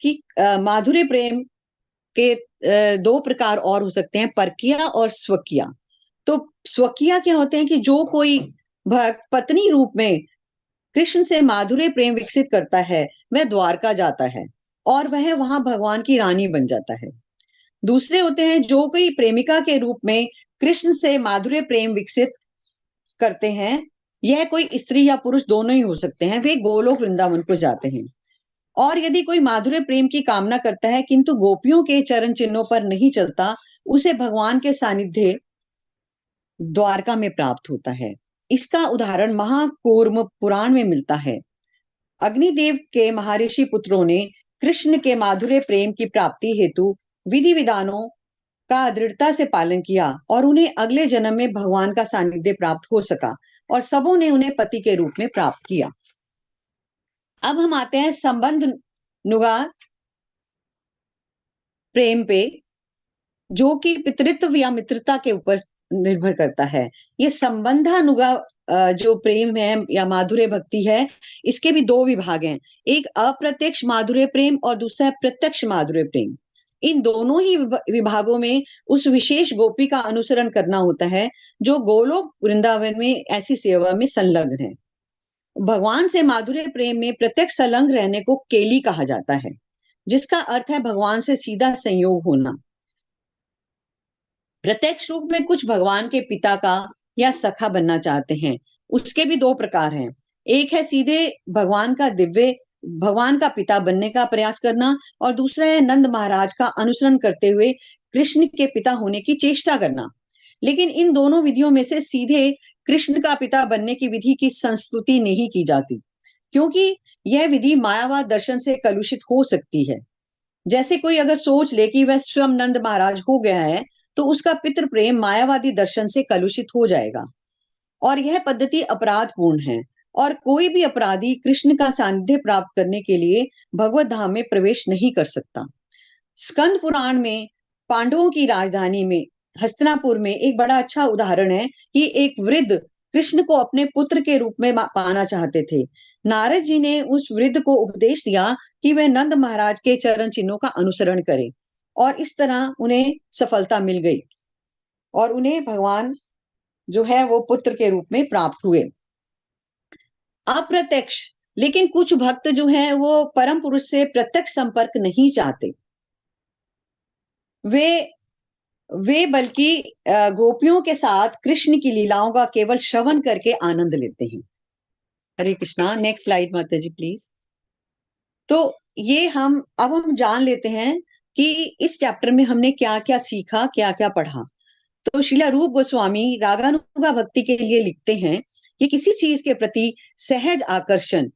कि माधुर्य प्रेम के दो प्रकार और हो सकते हैं, परकीय और स्वकीय। तो स्वकीय क्या होते हैं कि जो कोई भक्त पत्नी रूप में कृष्ण से माधुर्य प्रेम विकसित करता है, वह द्वारका जाता है और वह वहां भगवान की रानी बन जाता है। दूसरे होते हैं जो कोई प्रेमिका के रूप में कृष्ण से माधुर्य प्रेम विकसित करते हैं, यह कोई स्त्री या पुरुष दोनों ही हो सकते हैं, वे गोलोक वृंदावन को जाते हैं। और यदि कोई माधुर्य प्रेम की कामना करता है किंतु गोपियों के चरण चिन्हों पर नहीं चलता, उसे भगवान के सानिध्य द्वारका में प्राप्त होता है। इसका उदाहरण महाकूर्म पुराण में मिलता है। अग्निदेव के महर्षि पुत्रों ने कृष्ण के माधुर्य प्रेम की प्राप्ति हेतु विधि विधानों का दृढ़ता से पालन किया और उन्हें अगले जन्म में भगवान का सानिध्य प्राप्त हो सका और सबों ने उन्हें पति के रूप में प्राप्त किया। अब हम आते हैं संबंध नुगा प्रेम पे, जो कि पितृत्व या मित्रता के ऊपर निर्भर करता है। ये संबंधानुगा जो प्रेम है या माधुर्य भक्ति है, इसके भी दो विभाग हैं, एक अप्रत्यक्ष माधुर्य प्रेम और दूसरा है प्रत्यक्ष माधुर्य प्रेम। इन दोनों ही विभागों में उस विशेष गोपी का अनुसरण करना होता है जो गोलोक वृंदावन में ऐसी सेवा में संलग्न है। भगवान से माधुर्य प्रेम में प्रत्यक्ष संलग्न रहने को केली कहा जाता है, जिसका अर्थ है भगवान से सीधा संयोग होना। प्रत्यक्ष रूप में कुछ भगवान के पिता का या सखा बनना चाहते हैं, उसके भी दो प्रकार हैं। एक है सीधे भगवान का पिता बनने का प्रयास करना और दूसरा है नंद महाराज का अनुसरण करते हुए कृष्ण के पिता होने की चेष्टा करना। लेकिन इन दोनों विधियों में से सीधे कृष्ण का पिता बनने की विधि की संस्तुति नहीं की जाती, क्योंकि यह विधि मायावाद दर्शन से कलुषित हो सकती है। जैसे कोई अगर सोच ले कि वह स्वयं नंद महाराज हो गया है, तो उसका पितृ प्रेम मायावादी दर्शन से कलुषित हो जाएगा और यह पद्धति अपराधपूर्ण है। और कोई भी अपराधी कृष्ण का सानिध्य प्राप्त करने के लिए भगवत धाम में प्रवेश नहीं कर सकता। स्कंद पुराण में पांडवों की राजधानी में हस्तिनापुर में एक बड़ा अच्छा उदाहरण है कि एक वृद्ध कृष्ण को अपने पुत्र के रूप में पाना चाहते थे। नारद जी ने उस वृद्ध को उपदेश दिया कि वह नंद महाराज के चरण चिन्हों का अनुसरण करे और इस तरह उन्हें सफलता मिल गई और उन्हें भगवान जो है वो पुत्र के रूप में प्राप्त हुए। अप्रत्यक्ष, लेकिन कुछ भक्त जो हैं वो परम पुरुष से प्रत्यक्ष संपर्क नहीं चाहते, वे बल्कि गोपियों के साथ कृष्ण की लीलाओं का केवल श्रवण करके आनंद लेते हैं। हरे कृष्णा। नेक्स्ट स्लाइड माता जी प्लीज। तो ये हम जान लेते हैं कि इस चैप्टर में हमने क्या क्या सीखा, क्या क्या पढ़ा। तो श्रीला रूप गोस्वामी रागानुगा भक्ति के लिए लिखते हैं कि किसी चीज के प्रति सहज आकर्षण,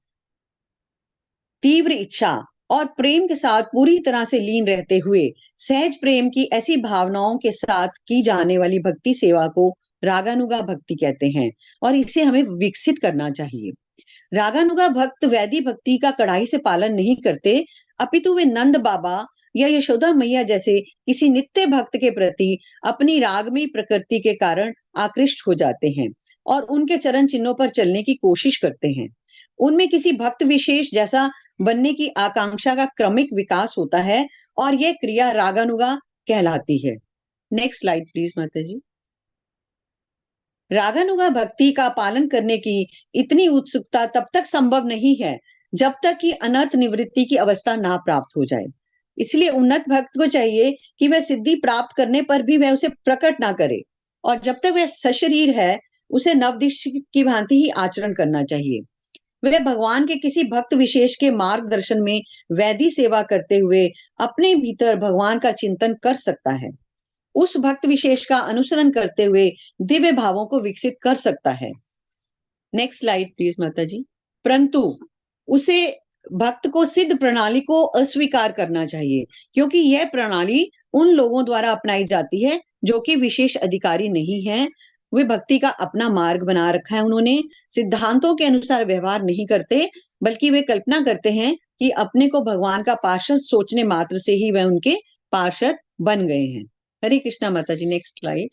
तीव्र इच्छा और प्रेम के साथ पूरी तरह से लीन रहते हुए सहज प्रेम की ऐसी भावनाओं के साथ की जाने वाली भक्ति सेवा को रागानुगा भक्ति कहते हैं और इसे हमें विकसित करना चाहिए। रागानुगा भक्त वैदी भक्ति का कड़ाई से पालन नहीं करते, अपितु वे नंद बाबा या यशोदा मैया जैसे किसी नित्य भक्त के प्रति अपनी रागमयी प्रकृति के कारण आकृष्ट हो जाते हैं और उनके चरण चिन्हों पर चलने की कोशिश करते हैं। उनमें किसी भक्त विशेष जैसा बनने की आकांक्षा का क्रमिक विकास होता है और यह क्रिया रागानुगा कहलाती है। नेक्स्ट स्लाइड प्लीज माता जी। रागानुगा भक्ति का पालन करने की इतनी उत्सुकता तब तक संभव नहीं है जब तक कि अनर्थ निवृत्ति की अवस्था ना प्राप्त हो जाए। इसलिए उन्नत भक्त को चाहिए कि वह सिद्धि प्राप्त करने पर भी वह उसे प्रकट ना करे और जब तक वह सशरीर है उसे नवदीक्षित की भांति ही आचरण करना चाहिए। वह भगवान के किसी भक्त विशेष के मार्गदर्शन में वैदी सेवा करते हुए अपने भीतर भगवान का चिंतन कर सकता है, उस भक्त विशेष का अनुसरण करते हुए दिव्य भावों को विकसित कर सकता है। नेक्स्ट स्लाइड प्लीज माता जी। परंतु उसे भक्त को सिद्ध प्रणाली को अस्वीकार करना चाहिए, क्योंकि यह प्रणाली उन लोगों द्वारा अपनाई जाती है जो कि विशेष अधिकारी नहीं है। वे भक्ति का अपना मार्ग बना रखा है, उन्होंने सिद्धांतों के अनुसार व्यवहार नहीं करते, बल्कि वे कल्पना करते हैं कि अपने को भगवान का पार्षद सोचने मात्र से ही वह उनके पार्षद बन गए हैं। हरे कृष्णा माता जी। Next slide.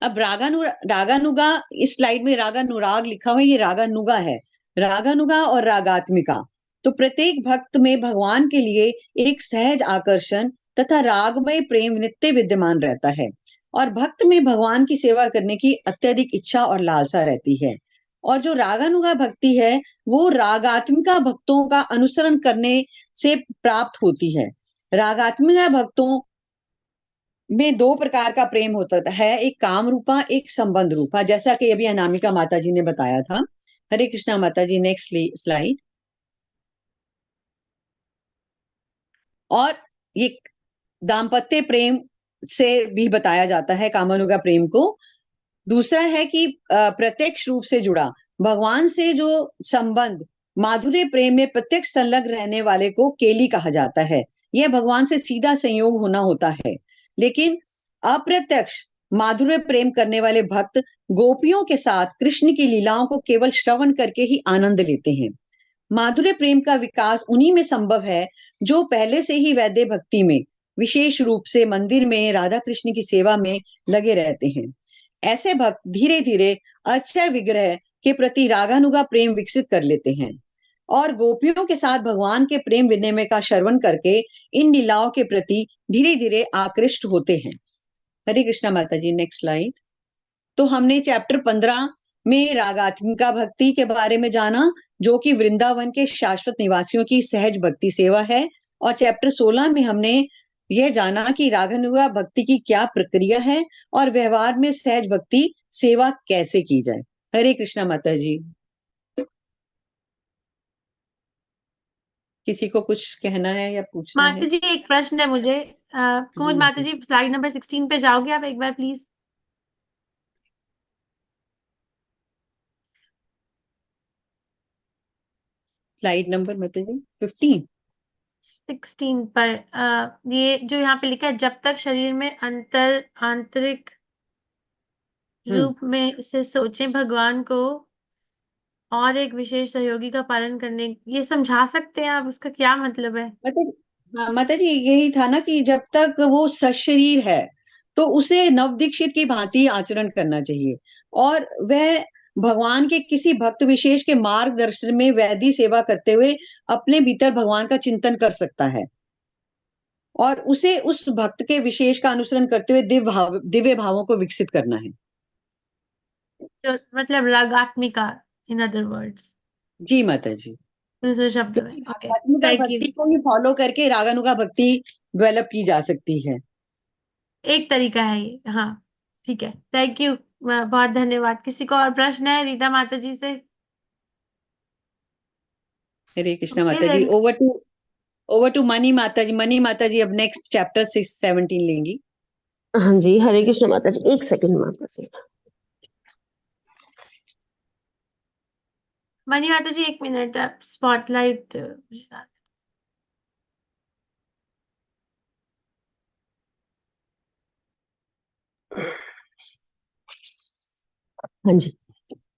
अब रागानुगा, इस स्लाइड में रागानुराग लिखा हुआ है, ये रागानुगा है। रागानुगा और रागात्मिका तो प्रत्येक भक्त में भगवान के लिए एक सहज आकर्षण तथा रागमय प्रेम नित्य विद्यमान रहता है और भक्त में भगवान की सेवा करने की अत्यधिक इच्छा और लालसा रहती है। और जो रागानुगा भक्ति है वो रागात्मिका भक्तों का अनुसरण करने से प्राप्त होती है। रागात्मिका भक्तों में दो प्रकार का प्रेम होता है, एक काम रूपा, एक संबंध रूपा, जैसा कि अभी अनामिका माता जी ने बताया था। हरे कृष्णा माता जी, नेक्स्ट स्लाइड। और ये दाम्पत्य प्रेम से भी बताया जाता है कामानुगा प्रेम को। दूसरा है कि प्रत्यक्ष रूप से जुड़ा भगवान से जो संबंध, माधुर्य प्रेम में प्रत्यक्ष संलग्न रहने वाले को केली कहा जाता है। यह भगवान से सीधा संयोग होना होता है। लेकिन अप्रत्यक्ष माधुर्य प्रेम करने वाले भक्त गोपियों के साथ कृष्ण की लीलाओं को केवल श्रवण करके ही आनंद लेते हैं। माधुर्य प्रेम का विकास उन्हीं में संभव है जो पहले से ही वैद्य भक्ति में, विशेष रूप से मंदिर में राधा कृष्ण की सेवा में लगे रहते हैं। ऐसे भक्त धीरे धीरे अक्षय विग्रह के प्रति रागानुगा प्रेम विकसित कर लेते हैं और गोपियों के साथ भगवान के प्रेम विनिमय का श्रवण करके इन लीलाओं के प्रति धीरे धीरे आकृष्ट होते हैं। हरे कृष्णा माता जी, नेक्स्ट स्लाइड। तो हमने चैप्टर 15 में रागात्मिका भक्ति के बारे में जाना, जो कि वृंदावन के शाश्वत निवासियों की सहज भक्ति सेवा है। और चैप्टर 16 में हमने यह जाना कि रागानुगा भक्ति की क्या प्रक्रिया है और व्यवहार में सहज भक्ति सेवा कैसे की जाए। हरे कृष्णा माता जी, किसी को कुछ कहना है या पूछना है? माता जी एक प्रश्न है मुझे। कुमुद माता जी, स्लाइड नंबर 16 पे जाओगे आप एक बार प्लीज? स्लाइड नंबर माता जी 15। 16 पर ये जो यहाँ पे लिखा है, जब तक शरीर में आंतरिक रूप में से सोचें भगवान को और एक विशेष सहयोगी का पालन करने, ये समझा सकते हैं आप इसका क्या मतलब है? मतलब हाँ माता जी, यही था ना कि जब तक वो सशरीर है तो उसे नवदीक्षित की भांति आचरण करना चाहिए और वह भगवान के किसी भक्त विशेष के मार्गदर्शन में वैदिक सेवा करते हुए अपने भीतर भगवान का चिंतन कर सकता है और उसे उस भक्त के विशेष का अनुसरण करते हुए दिव्य भावों को विकसित करना है। तो मतलब रागात्मिका, इन अदर वर्ड्स, जी माता जी, दूसरे शब्द में। क्योंकि ओके, आध्यात्मिका थैंक यू। भक्ति को ही फॉलो करके रागानुगा भक्ति डेवलप की जा सकती है। एक तरीका है ये, हाँ ठीक है, थैंक यू, बहुत धन्यवाद। किसी को और प्रश्न है रीता माता जी से? हरे कृष्णा ओके माता जी, देन, ओवर टू मनी माता जी। मनी माता जी अब नेक्स्ट चैप्टर 17 लेंगी। हाँ जी, हरे कृष्ण माता जी, एक सेकंड माता जी। मनी माता जी 1 मिनट, स्पॉटलाइट। हाँ जी,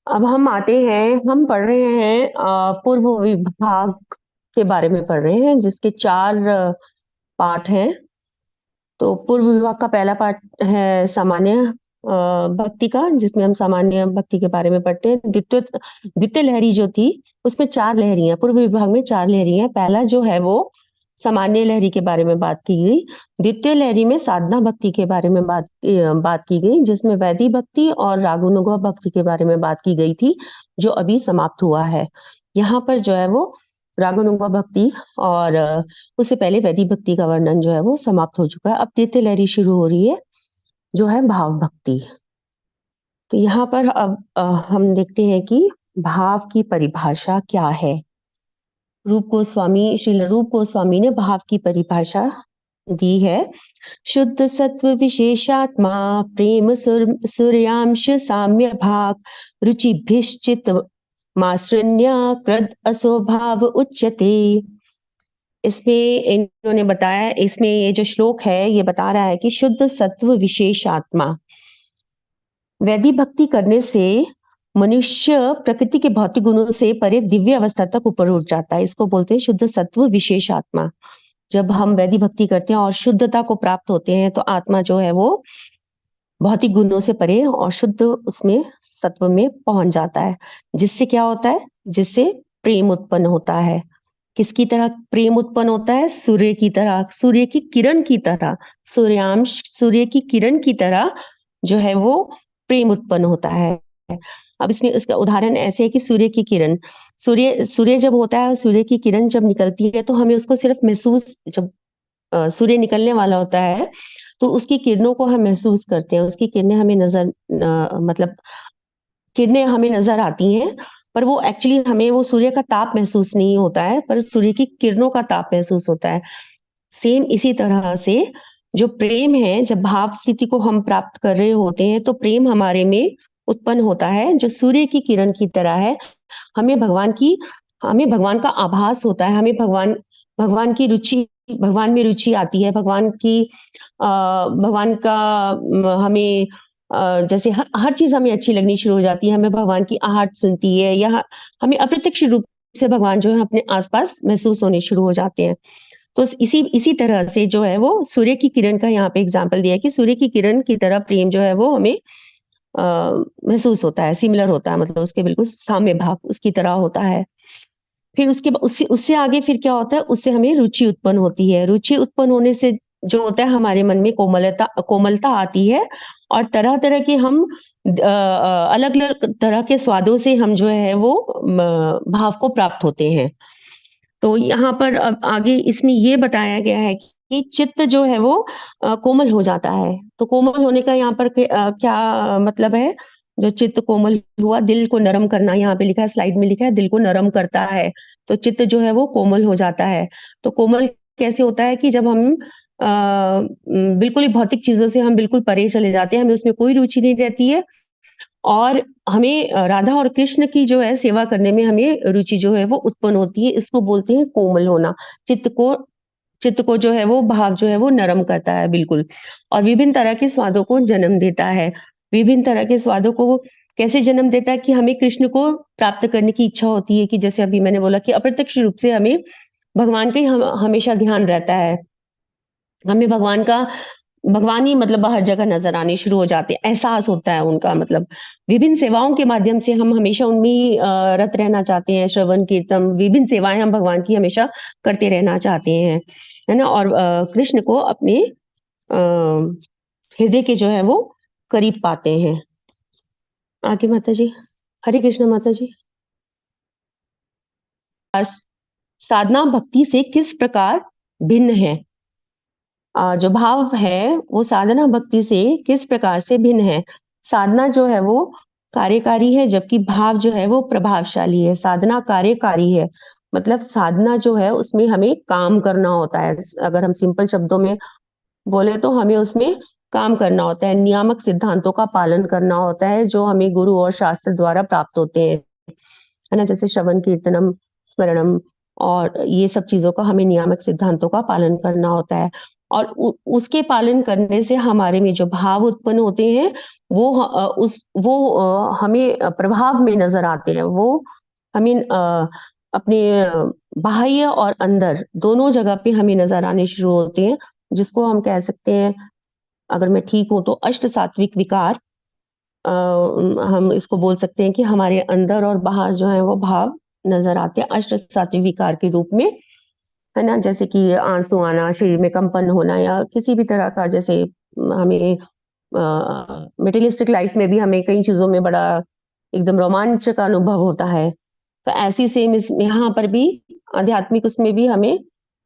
अब हम आते हैं, हम पढ़ रहे हैं पूर्व विभाग के बारे में पढ़ रहे हैं, जिसके 4 पाठ हैं। तो पूर्व विभाग का पहला पाठ है सामान्य भक्ति का, जिसमें हम सामान्य भक्ति के बारे में पढ़ते हैं। द्वितीय लहरी जो थी उसमें 4 लहरियां, पूर्व विभाग में 4 लहरियां। पहला जो है वो सामान्य लहरी के बारे में बात की गई। द्वितीय लहरी में साधना भक्ति के बारे में बात की गई, जिसमें वैदिक भक्ति और रागानुगा भक्ति के बारे में बात की गई थी, जो अभी समाप्त हुआ है। यहाँ पर जो है वो रागानुगा भक्ति और उससे पहले वैदिक भक्ति का वर्णन जो है वो समाप्त हो चुका है। अब तृतीय लहरी शुरू हो रही है, जो है भाव भक्ति। तो यहाँ पर अब हम देखते हैं कि भाव की परिभाषा क्या है। श्रील रूप गोस्वामी ने भाव की परिभाषा दी है। शुद्ध सत्व विशेषात्मा प्रेम सूर्यांश साम्य भाग रुचिभिश्चित माश्रण्य कृद असोभाव उच्यते। इसमें इन्होंने बताया, इसमें ये जो श्लोक है ये बता रहा है कि शुद्ध सत्व विशेष आत्मा, वैदिक भक्ति करने से मनुष्य प्रकृति के भौतिक गुणों से परे दिव्य अवस्था तक ऊपर उठ जाता है। इसको बोलते हैं शुद्ध सत्व विशेष आत्मा। जब हम वैदिक भक्ति करते हैं और शुद्धता को प्राप्त होते हैं, तो आत्मा जो है वो भौतिक गुणों से परे और शुद्ध उसमें सत्व में पहुंच जाता है। जिससे क्या होता है? जिससे प्रेम उत्पन्न होता है। किसकी तरह प्रेम उत्पन्न होता है? सूर्य की तरह, सूर्य की किरण की तरह, सूर्यांश सूर्य की किरण की तरह जो है वो प्रेम उत्पन्न होता है। अब इसमें इसका उदाहरण ऐसे है कि सूर्य की किरण, सूर्य सूर्य जब होता है, सूर्य की किरण जब निकलती है तो हमें उसको सिर्फ महसूस, जब सूर्य निकलने वाला होता है तो उसकी किरणों को हम महसूस करते हैं, उसकी किरणें हमें मतलब किरणें हमें नजर आती हैं, पर वो एक्चुअली हमें वो सूर्य का ताप महसूस नहीं होता है, पर सूर्य की किरणों का ताप महसूस होता है। सेम इसी तरह से जो प्रेम है, जब भाव स्थिति को हम प्राप्त कर रहे होते हैं तो प्रेम हमारे में उत्पन्न होता है जो सूर्य की किरण की तरह है। हमें भगवान का आभास होता है, हमें भगवान की रुचि, भगवान में रुचि आती है, भगवान का हमें जैसे हर चीज हमें अच्छी लगनी शुरू हो जाती है, हमें भगवान की आहट सुनती है, या हमें अप्रत्यक्ष रूप से भगवान जो है अपने आसपास महसूस होने शुरू हो जाते हैं। तो इसी इसी तरह से जो है वो सूर्य की किरण का यहाँ पे एग्जाम्पल दिया है कि सूर्य की किरण की तरह प्रेम जो है वो हमें महसूस होता है, सिमिलर होता है, मतलब उसके बिल्कुल साम्य भाव उसकी तरह होता है। फिर उससे उससे आगे फिर क्या होता है, उससे हमें रुचि उत्पन्न होती है। रुचि उत्पन्न होने से जो होता है हमारे मन में कोमलता आती है, और तरह तरह के हम अलग अलग तरह के स्वादों से हम जो है वो भाव को प्राप्त होते हैं। तो यहाँ पर अब आगे इसमें ये बताया गया है कि चित्त जो है वो कोमल हो जाता है। तो कोमल होने का यहाँ पर क्या मतलब है? जो चित्त कोमल हुआ, दिल को नरम करना, यहाँ पे लिखा है, स्लाइड में लिखा है, दिल को नरम करता है। तो चित्त जो है वो कोमल हो जाता है। तो कोमल कैसे होता है कि जब हम बिल्कुल ही भौतिक चीजों से हम बिल्कुल परे चले जाते हैं, हमें उसमें कोई रुचि नहीं रहती है, और हमें राधा और कृष्ण की जो है सेवा करने में हमें रुचि जो है वो उत्पन्न होती है। इसको बोलते हैं कोमल होना। चित्त को जो है वो भाव जो है वो नरम करता है बिल्कुल, और विभिन्न तरह के स्वादों को जन्म देता है। विभिन्न तरह के स्वादों को कैसे जन्म देता है कि हमें कृष्ण को प्राप्त करने की इच्छा होती है, कि जैसे अभी मैंने बोला कि अप्रत्यक्ष रूप से हमें भगवान का ही हमेशा ध्यान रहता है। हमें भगवान ही मतलब हर जगह नजर आने शुरू हो जाते हैं, एहसास होता है उनका, मतलब विभिन्न सेवाओं के माध्यम से हम हमेशा उनमें ही रत रहना चाहते हैं। श्रवण कीर्तन, विभिन्न सेवाएं हम भगवान की हमेशा करते रहना चाहते हैं, है ना। और कृष्ण को अपने हृदय के जो है वो करीब पाते हैं। आगे माता जी, हरे कृष्ण माता जी। साधना भक्ति से किस प्रकार भिन्न है? जो भाव है वो साधना भक्ति से किस प्रकार से भिन्न है? साधना जो है वो कार्यकारी है, जबकि भाव जो है वो प्रभावशाली है। साधना कार्यकारी है, मतलब साधना जो है उसमें हमें काम करना होता है। अगर हम सिंपल शब्दों में बोले तो हमें उसमें काम करना होता है, नियामक सिद्धांतों का पालन करना होता है जो हमें गुरु और शास्त्र द्वारा प्राप्त होते हैं, है ना। जैसे श्रवण कीर्तनम, स्मरणम, और ये सब चीजों का हमें नियामक सिद्धांतों का पालन करना होता है। और उसके पालन करने से हमारे में जो भाव उत्पन्न होते हैं वो हमें प्रभाव में नजर आते हैं। वो हमें अपने बाह्य और अंदर दोनों जगह पे हमें नजर आने शुरू होते हैं, जिसको हम कह सकते हैं, अगर मैं ठीक हूं तो अष्ट सात्विक विकार। हम इसको बोल सकते हैं कि हमारे अंदर और बाहर जो है वो भाव नजर आते हैं अष्ट सात्विक विकार के रूप में, है ना। जैसे कि आंसू आना, शरीर में कंपन होना, या किसी भी तरह का, जैसे हमें मेटेरियलिस्टिक लाइफ में भी हमें कई चीजों में बड़ा एकदम रोमांच का अनुभव होता है। तो ऐसी सेम इस यहाँ पर भी आध्यात्मिक उसमें भी हमें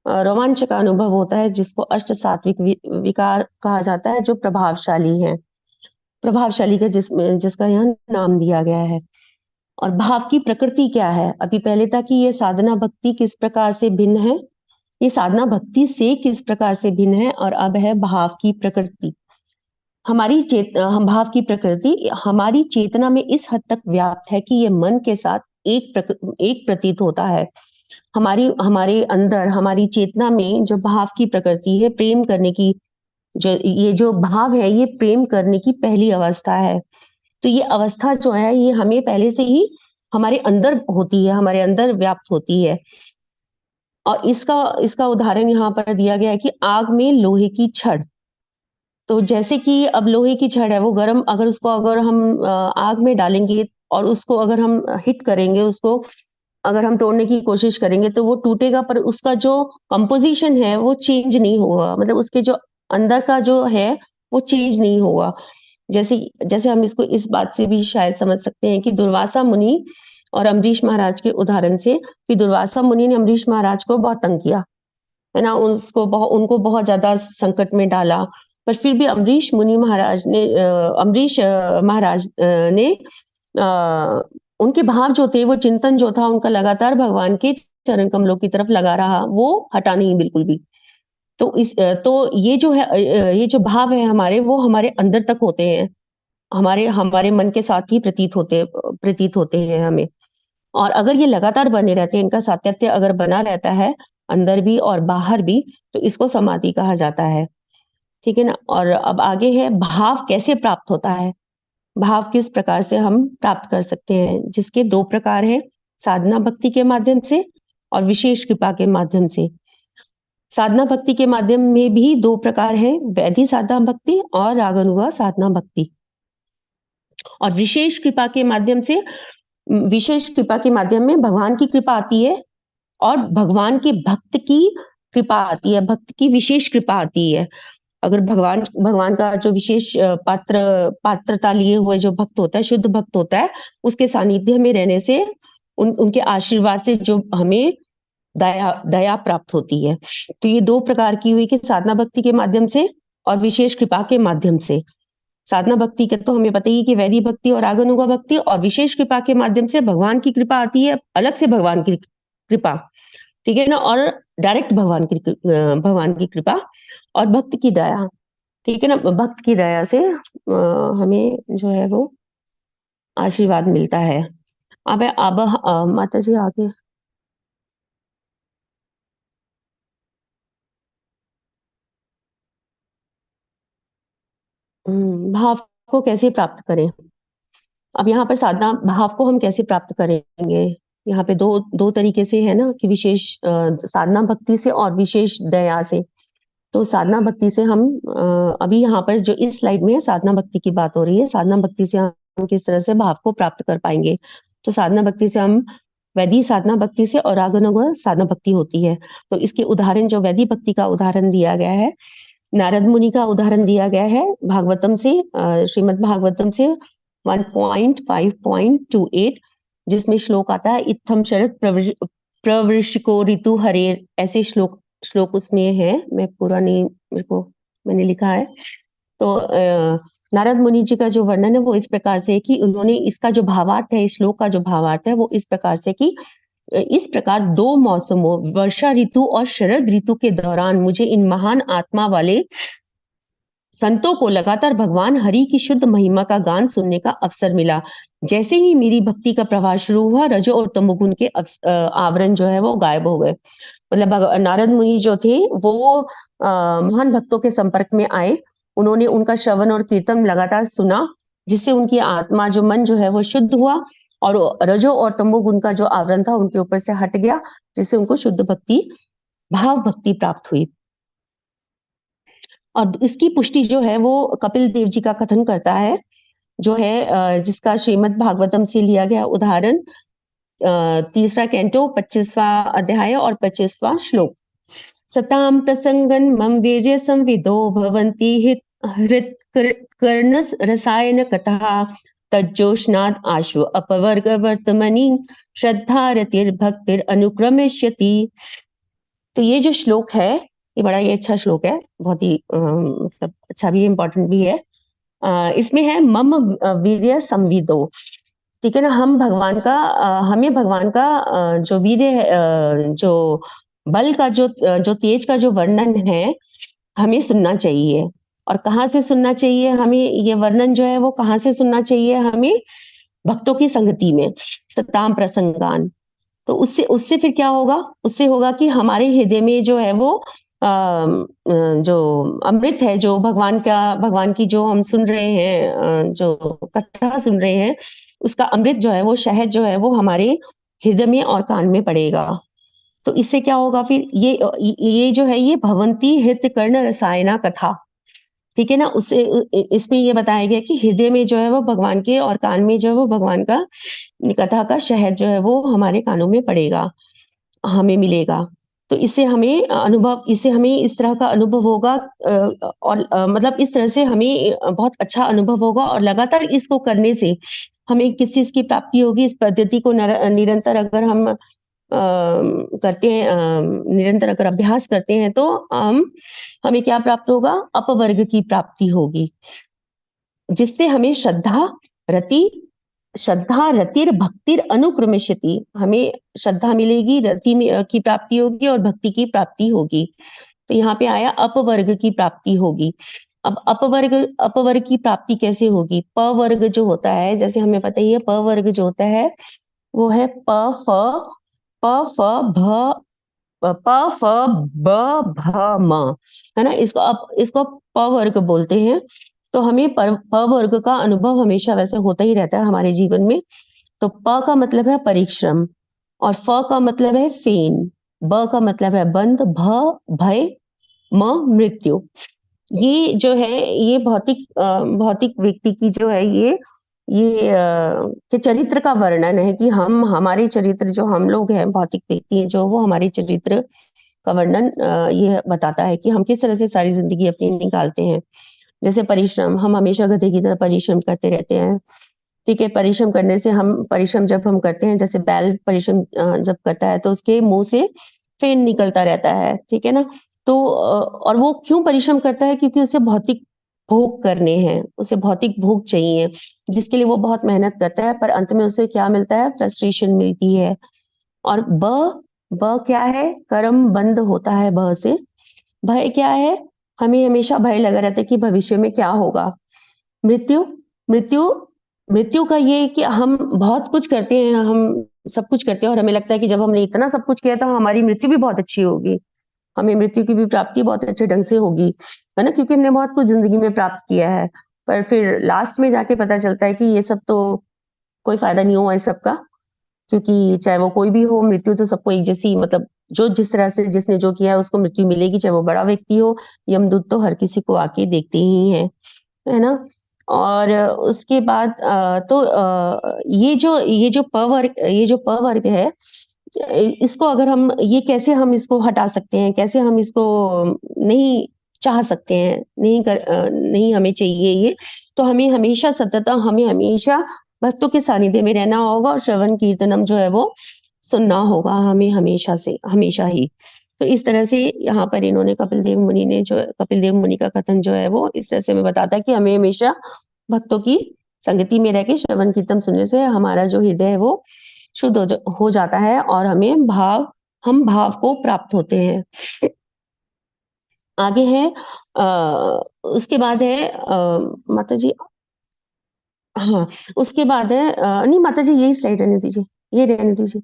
रोमांच का अनुभव होता है, जिसको अष्ट सात्विक विकार कहा जाता है, जो प्रभावशाली है, प्रभावशाली का जिसका यहाँ नाम दिया गया है। और भाव की प्रकृति क्या है? अभी पहले था कि ये साधना भक्ति किस प्रकार से भिन्न है, ये साधना भक्ति से किस प्रकार से भिन्न है, और अब है भाव की प्रकृति। हम भाव की प्रकृति हमारी चेतना में इस हद तक व्याप्त है कि ये मन के साथ एक प्रतीत होता है। हमारे अंदर, हमारी चेतना में जो भाव की प्रकृति है, प्रेम करने की, ये जो भाव है, ये प्रेम करने की पहली अवस्था है। तो ये अवस्था जो है ये हमें पहले से ही हमारे अंदर होती है, हमारे अंदर व्याप्त होती है। और इसका उदाहरण यहाँ पर दिया गया है कि आग में लोहे की छड़। तो जैसे कि अब लोहे की छड़ है वो गर्म, अगर हम आग में डालेंगे और उसको अगर हम हिट करेंगे, उसको अगर हम तोड़ने की कोशिश करेंगे तो वो टूटेगा, पर उसका जो कंपोजिशन है वो चेंज नहीं होगा, मतलब उसके जो अंदर का जो है वो चेंज नहीं होगा। जैसे जैसे हम इसको इस बात से भी शायद समझ सकते हैं कि दुर्वासा मुनि और अम्बरीश महाराज के उदाहरण से, कि दुर्वासा मुनि ने अम्बरीश महाराज को बहुत तंग किया, है ना, उनको बहुत ज्यादा संकट में डाला, पर फिर भी अम्बरीश मुनि महाराज ने अम्बरीश महाराज ने उनके भाव जो थे, वो चिंतन जो था उनका लगातार भगवान के चरण कमलों की तरफ लगा रहा, वो हटा नहीं बिल्कुल भी। तो ये जो है ये जो भाव है हमारे, वो हमारे अंदर तक होते हैं, हमारे हमारे मन के साथ ही प्रतीत होते हैं हमें। और अगर ये लगातार बने रहते हैं, इनका सातत्य अगर बना रहता है अंदर भी और बाहर भी, तो इसको समाधि कहा जाता है। ठीक है ना। और अब आगे है भाव कैसे प्राप्त होता है, भाव किस प्रकार से हम प्राप्त कर सकते हैं, जिसके 2 प्रकार हैं, साधना भक्ति के माध्यम से और विशेष कृपा के माध्यम से। साधना भक्ति के माध्यम में भी 2 प्रकार है, वैधि साधना भक्ति और रागानुगा साधना भक्ति। और विशेष कृपा के माध्यम से, विशेष कृपा के माध्यम में भगवान की कृपा आती है और भगवान के भक्त की कृपा आती है, भक्त की विशेष कृपा आती है। अगर भगवान का जो विशेष पात्रता लिए हुए जो भक्त होता है, शुद्ध भक्त होता है, उसके सानिध्य में रहने से, उनके आशीर्वाद से जो हमें दया प्राप्त होती है। तो ये 2 प्रकार की हुई कि साधना भक्ति के माध्यम से और विशेष कृपा के माध्यम से। साधना भक्ति के तो हमें पता ही कि वैदिक भक्ति और रागानुगा भक्ति, और विशेष कृपा के माध्यम से भगवान की कृपा आती है, अलग से भगवान की कृपा, ठीक है ना, और डायरेक्ट भगवान की कृपा और भक्त की दया, ठीक है ना, भक्त की दया से हमें जो है वो आशीर्वाद मिलता है। अब माता जी आगे। भाव को कैसे प्राप्त करें। अब यहाँ पर साधना भाव को हम कैसे प्राप्त करेंगे, यहाँ पे दो तरीके से है ना, कि विशेष साधना भक्ति से और विशेष दया से। तो साधना भक्ति से हम अभी यहाँ पर जो इस स्लाइड में साधना भक्ति की बात हो रही है, साधना भक्ति से हम किस तरह से भाव को प्राप्त कर पाएंगे। तो साधना भक्ति से हम वैदिक साधना भक्ति से और रागानुगा साधना भक्ति होती है। तो इसके उदाहरण, जो वैदिक भक्ति का उदाहरण दिया गया है, नारद मुनि का उदाहरण दिया गया है भागवतम से, श्रीमद् भागवतम से 1.5.28, जिसमें श्लोक आता है, इत्थम शरद प्रवृषिको ऋतु हरे, ऐसे श्लोक उसमें है, मैं पूरा नहीं, मैंने लिखा है। तो नारद मुनि जी का जो वर्णन है वो इस प्रकार से है कि उन्होंने इसका जो भावार्थ है, इस श्लोक का जो भावार्थ है वो इस प्रकार से कि इस प्रकार 2 मौसमों, वर्षा ऋतु और शरद ऋतु के दौरान मुझे इन महान आत्मा वाले संतों को लगातार भगवान हरि की शुद्ध महिमा का गान सुनने का अवसर मिला। जैसे ही मेरी भक्ति का प्रवाह शुरू हुआ, रजो और तमोगुण के आवरण जो है वो गायब हो गए। मतलब नारद मुनि जो थे वो महान भक्तों के संपर्क में आए, उन्होंने उनका श्रवण और कीर्तन लगातार सुना, जिससे उनकी आत्मा, जो मन जो है वो शुद्ध हुआ, और रजो और तमोगुण का जो आवरण था उनके ऊपर से हट गया, जिससे उनको शुद्ध भक्ति, भाव भक्ति प्राप्त हुई। और इसकी पुष्टि जो है वो कपिल देव जी का कथन करता है, जो है जिसका श्रीमद् भागवतम से लिया गया उदाहरण, 3रा कैंटो 25वां अध्याय और 25वां श्लोक। सताम प्रसंगन मम वीर्य संविदो भवन्ति हृत कर्ण रसायन कथा तज्जोष्णाद आशु अपवर्ग वर्तमनि श्रद्धा रतिर भक्तिर अनुक्रमिष्यति। तो ये जो श्लोक है, ये बड़ा ही अच्छा श्लोक है, बहुत ही मतलब अच्छा भी है, इम्पोर्टेंट भी है। इसमें है मम वीर्य संविदो, ठीक है ना, हमें भगवान का जो वीर्य है, जो बल का जो तेज का जो वर्णन है, हमें सुनना चाहिए। और कहाँ से सुनना चाहिए हमें, ये वर्णन जो है वो कहाँ से सुनना चाहिए हमें, भक्तों की संगति में, सताम प्रसंगान। तो उससे फिर क्या होगा, उससे होगा कि हमारे हृदय में जो है वो जो अमृत है, जो भगवान की जो हम सुन रहे हैं, जो कथा सुन रहे हैं, उसका अमृत जो है वो, शहद जो है वो हमारे हृदय में और कान में पड़ेगा। तो इससे क्या होगा फिर, ये जो है ये भवंती हृत कर्ण रसायना कथा, ठीक है ना। उससे इसमें ये बताया गया कि हृदय में जो है वो भगवान के और कान में जो है वो भगवान का कथा का शहद जो है वो हमारे कानों में पड़ेगा, हमें मिलेगा। तो इससे हमें इस तरह का अनुभव होगा, और मतलब इस तरह से हमें बहुत अच्छा अनुभव होगा, और लगातार इसको करने से हमें किस चीज़ की प्राप्ति होगी। इस पद्धति को निरंतर अगर हम करते हैं, निरंतर अगर अभ्यास करते हैं, तो हमें क्या प्राप्त होगा? अपवर्ग की प्राप्ति होगी, जिससे हमें श्रद्धा रतिर भक्तिर अनुक्रमिष्यति, हमें श्रद्धा मिलेगी, रति की प्राप्ति होगी और भक्ति की प्राप्ति होगी। तो यहाँ पे आया अपवर्ग की प्राप्ति होगी। अब अपवर्ग की प्राप्ति कैसे होगी? प वर्ग जो होता है, जैसे हमें पता ही है, प वर्ग जो होता है वो है प फ ब भ म, है ना। इसको प वर्ग बोलते हैं। तो हमें प वर्ग का अनुभव हमेशा वैसे होता ही रहता है हमारे जीवन में। तो प का मतलब है परिश्रम, और फ का मतलब है फेन, ब का मतलब है बंध, भय, म मृत्यु। ये जो है, ये भौतिक व्यक्ति की जो है, ये के चरित्र का वर्णन है कि हमारे चरित्र, जो हम लोग हैं, भौतिक व्यक्ति हैं जो, वो हमारे चरित्र का वर्णन ये बताता है कि हम किस तरह से सारी जिंदगी अपनी निकालते हैं। जैसे परिश्रम, हम हमेशा गधे की तरह परिश्रम करते रहते हैं। ठीक है, परिश्रम जब हम करते हैं, जैसे बैल परिश्रम जब करता है तो उसके मुंह से फेन निकलता रहता है, ठीक है ना। तो और वो क्यों परिश्रम करता है? क्योंकि उसे भौतिक भोग करने हैं, उसे भौतिक भोग चाहिए, जिसके लिए वो बहुत मेहनत करता है, पर अंत में उसे क्या मिलता है? फ्रस्ट्रेशन मिलती है। और ब क्या है? कर्म बंद होता है ब से। भय क्या है? हमें हमेशा भय लगा रहता है कि भविष्य में क्या होगा। मृत्यु मृत्यु मृत्यु का ये है कि हम बहुत कुछ करते हैं, हम सब कुछ करते हैं, और हमें लगता है कि जब हमने इतना सब कुछ किया तो हमारी मृत्यु भी बहुत अच्छी होगी, हमें मृत्यु की भी प्राप्ति बहुत अच्छे ढंग से होगी, है ना, क्योंकि हमने बहुत कुछ जिंदगी में प्राप्त किया है। पर फिर लास्ट में जाके पता चलता है कि ये सब तो कोई फायदा नहीं हुआ इस सब का, क्योंकि चाहे वो कोई भी हो, मृत्यु तो सबको एक जैसी, मतलब जो जिस तरह से जिसने जो किया है उसको मृत्यु मिलेगी, चाहे वो बड़ा व्यक्ति हो। यमदूत तो हर किसी को आके देखते ही है ना। और उसके बाद ये जो प वर्ग है, इसको अगर हम, ये कैसे हम इसको हटा सकते हैं, कैसे हम इसको नहीं चाह सकते हैं, नहीं हमें चाहिए ये। तो हमें हमेशा भक्तों के सानिध्य में रहना होगा, और श्रवण कीर्तनम जो है वो सुनना होगा हमें, हमेशा ही। तो इस तरह से यहाँ पर इन्होंने, कपिल देव मुनि का कथन जो है वो इस तरह से हमें बताता है कि हमें हमेशा भक्तों की संगति में रह के श्रवण कीर्तन सुनने से हमारा जो हृदय है वो शुद्ध हो जाता है, और हम भाव को प्राप्त होते हैं। आगे है उसके बाद है माता जी, हाँ, उसके बाद है नहीं माता जी, यही स्लाइड रहने दीजिए, ये रहने दीजिए।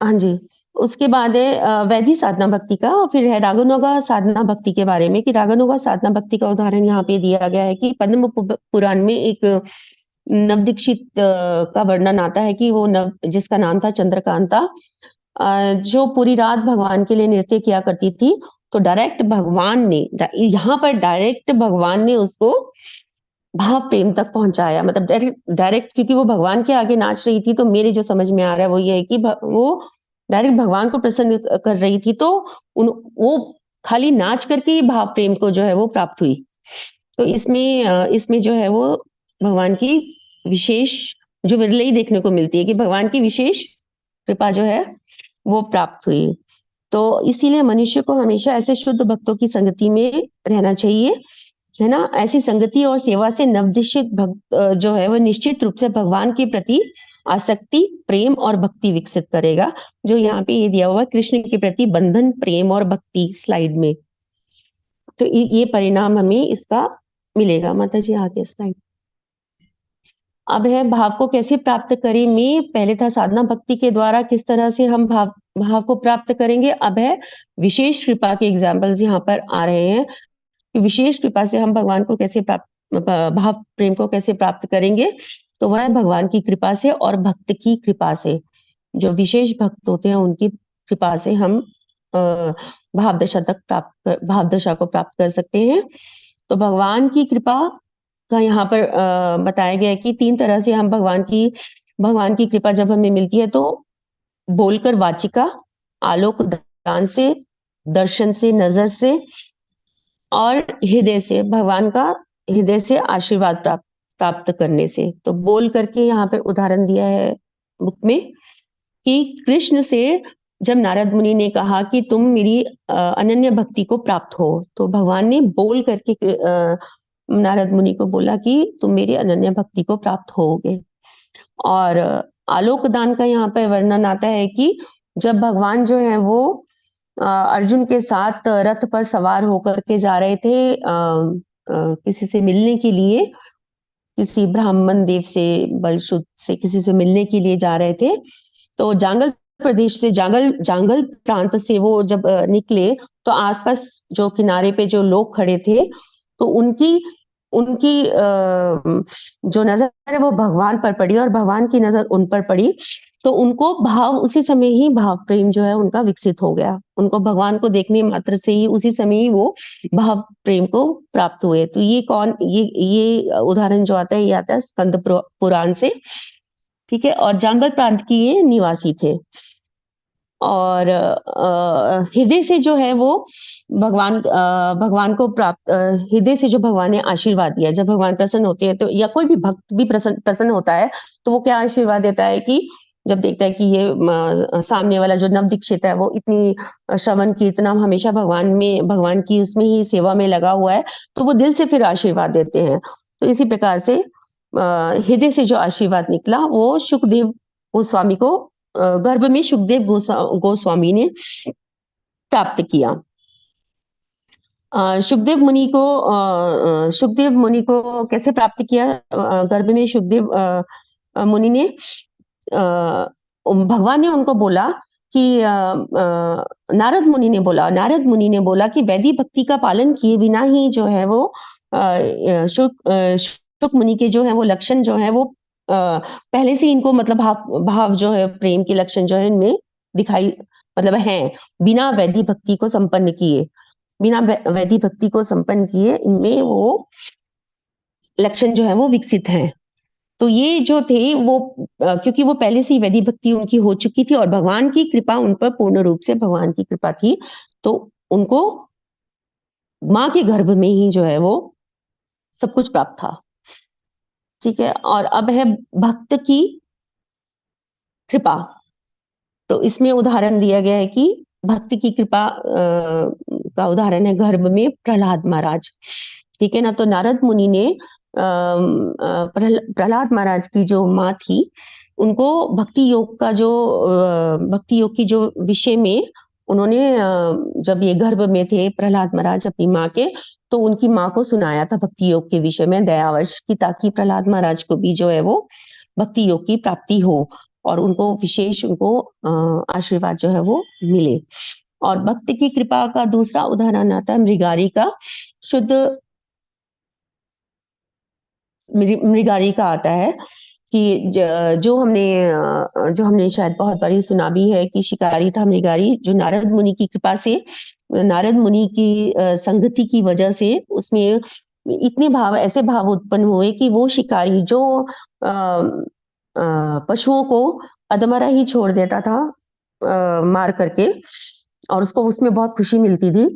हाँ जी, उसके बाद है वैधि साधना भक्ति का, और फिर है रागानुगा साधना भक्ति के बारे में, कि रागानुगा साधना भक्ति का उदाहरण यहाँ पे दिया गया है कि पद्म पुराण में एक नवदीक्षित का वर्णन आता है कि वो जिसका नाम था चंद्रकांता, जो पूरी रात भगवान के लिए नृत्य किया करती थी। तो यहाँ पर डायरेक्ट भगवान ने उसको भाव प्रेम तक पहुंचाया, मतलब डायरेक्ट, क्योंकि वो भगवान के आगे नाच रही थी। तो मेरे जो समझ में आ रहा है वो ये है कि वो डायरेक्ट भगवान को प्रसन्न कर रही थी, तो वो खाली नाच करके ही भाव प्रेम को जो है वो प्राप्त हुई। तो इसमें जो है वो भगवान की विशेष, जो विरले ही देखने को मिलती है, कि भगवान की विशेष कृपा जो है वो प्राप्त हुई। तो इसीलिए मनुष्य को हमेशा ऐसे शुद्ध भक्तों की संगति में रहना चाहिए, है ना। ऐसी संगति और सेवा से नवदीक्षित भक्त जो है वो निश्चित रूप से भगवान के प्रति आसक्ति, प्रेम और भक्ति विकसित करेगा। जो यहाँ पे ये दिया हुआ है, कृष्ण के प्रति बंधन, प्रेम और भक्ति, स्लाइड में। तो ये परिणाम हमें इसका मिलेगा। माता जी आगे स्लाइड। अब है भाव को कैसे प्राप्त करें में, पहले था साधना भक्ति के द्वारा किस तरह से हम भाव को प्राप्त करेंगे। अब है विशेष कृपा के एग्जाम्पल्स यहाँ पर आ रहे हैं, कि विशेष कृपा से हम भगवान को कैसे भाव प्रेम को कैसे प्राप्त करेंगे। तो वह है भगवान की कृपा से और भक्त की कृपा से। जो विशेष भक्त होते हैं उनकी कृपा से हम भाव दशा को प्राप्त कर सकते हैं। तो भगवान की कृपा का यहाँ पर बताया गया है कि 3 तरह से हम भगवान की कृपा जब हमें मिलती है, तो बोलकर वाचिका, आलोक दान से, दर्शन से, नजर से और हृदय से, भगवान का हृदय से आशीर्वाद प्राप्त करने से। तो बोल करके यहाँ पे उदाहरण दिया है बुक में कि कृष्ण से जब नारद मुनि ने कहा कि तुम मेरी अनन्य भक्ति को प्राप्त हो, तो भगवान ने बोल करके नारद मुनि को बोला कि तुम मेरी अनन्य भक्ति को प्राप्त होगे। और आलोक दान का यहाँ पे वर्णन आता है कि जब भगवान जो है वो अर्जुन के साथ रथ पर सवार होकर के जा रहे थे किसी से मिलने के लिए, किसी ब्राह्मण देव से, बलशुद्ध से किसी से मिलने के लिए जा रहे थे। तो जांगल प्रदेश से, जांगल प्रांत से वो जब निकले, तो आसपास जो किनारे पे जो लोग खड़े थे, तो उनकी जो नजर है वो भगवान पर पड़ी और भगवान की नजर उन पर पड़ी। तो उनको उसी समय ही भाव प्रेम जो है उनका विकसित हो गया। उनको भगवान को देखने मात्र से ही उसी समय ही वो भाव प्रेम को प्राप्त हुए। तो ये उदाहरण जो आता है, ये आता है स्कंद पुराण से, ठीक है। और जांगल प्रांत की ये निवासी थे। और हृदय से जो है वो भगवान को प्राप्त, हृदय से जो भगवान ने आशीर्वाद दिया। जब भगवान प्रसन्न होते हैं, तो या कोई भी भक्त भी प्रसन्न होता है, तो वो क्या आशीर्वाद देता है कि जब देखता है कि ये सामने वाला जो नव दीक्षित है वो इतनी श्रवण कीर्तन हमेशा भगवान की उसमें ही सेवा में लगा हुआ है, तो वो दिल से फिर आशीर्वाद देते हैं। तो इसी प्रकार से हृदय से जो आशीर्वाद निकला वो सुखदेव गोस्वामी को गर्भ में सुखदेव गोस्वामी ने प्राप्त किया। सुखदेव मुनि को कैसे प्राप्त किया? गर्भ में सुखदेव मुनि ने, भगवान ने उनको बोला कि नारद मुनि ने बोला कि वैदिक भक्ति का पालन किए बिना ही जो है वो शुक मुनि के जो है वो लक्षण जो है वो पहले से इनको मतलब भाव जो है प्रेम के लक्षण जो है इनमें दिखाई मतलब हैं, बिना वैदिक भक्ति को संपन्न किए इनमें वो लक्षण जो है वो विकसित हैं। तो ये जो थे वो क्योंकि वो पहले से ही वैदिक भक्ति उनकी हो चुकी थी और भगवान की कृपा उन पर पूर्ण रूप से भगवान की कृपा थी, तो उनको माँ के गर्भ में ही जो है वो सब कुछ प्राप्त था, ठीक है। और अब है भक्त की कृपा। तो इसमें उदाहरण दिया गया है कि भक्त की कृपा का उदाहरण है गर्भ में प्रहलाद महाराज, ठीक है ना। तो नारद मुनि ने प्रहलाद महाराज की जो माँ थी उनको भक्ति योग की जो विषय में उन्होंने जब ये गर्भ में थे प्रहलाद महाराज अपनी माँ के, तो उनकी माँ को सुनाया था भक्ति योग के विषय में दयावश की, ताकि प्रहलाद महाराज को भी जो है वो भक्ति योग की प्राप्ति हो और उनको विशेष आशीर्वाद जो है वो मिले। और भक्त की कृपा का दूसरा उदाहरण आता है मृगारी का। शुद्ध मृगारी का आता है कि जो हमने शायद बहुत बारी सुना भी है कि शिकारी था मृगारी, जो नारद मुनि की कृपा से, नारद मुनि की संगति की वजह से उसमें इतने ऐसे भाव उत्पन्न हुए कि वो शिकारी जो पशुओं को अधमरा ही छोड़ देता था मार करके, और उसको उसमें बहुत खुशी मिलती थी।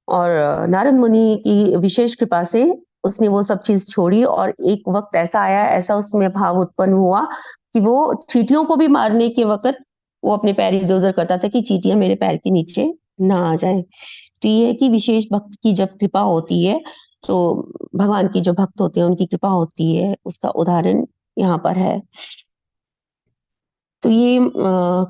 और नारद मुनि की विशेष कृपा से उसने वो सब चीज छोड़ी और एक वक्त ऐसा उसमें भाव उत्पन्न हुआ कि वो चींटियों को भी मारने के वक्त वो अपने पैर इधर उधर करता था कि चींटियां मेरे पैर के नीचे ना आ जाए। तो ये है कि विशेष भक्त की जब कृपा होती है, तो भगवान की जो भक्त होते हैं उनकी कृपा होती है, उसका उदाहरण यहाँ पर है। तो ये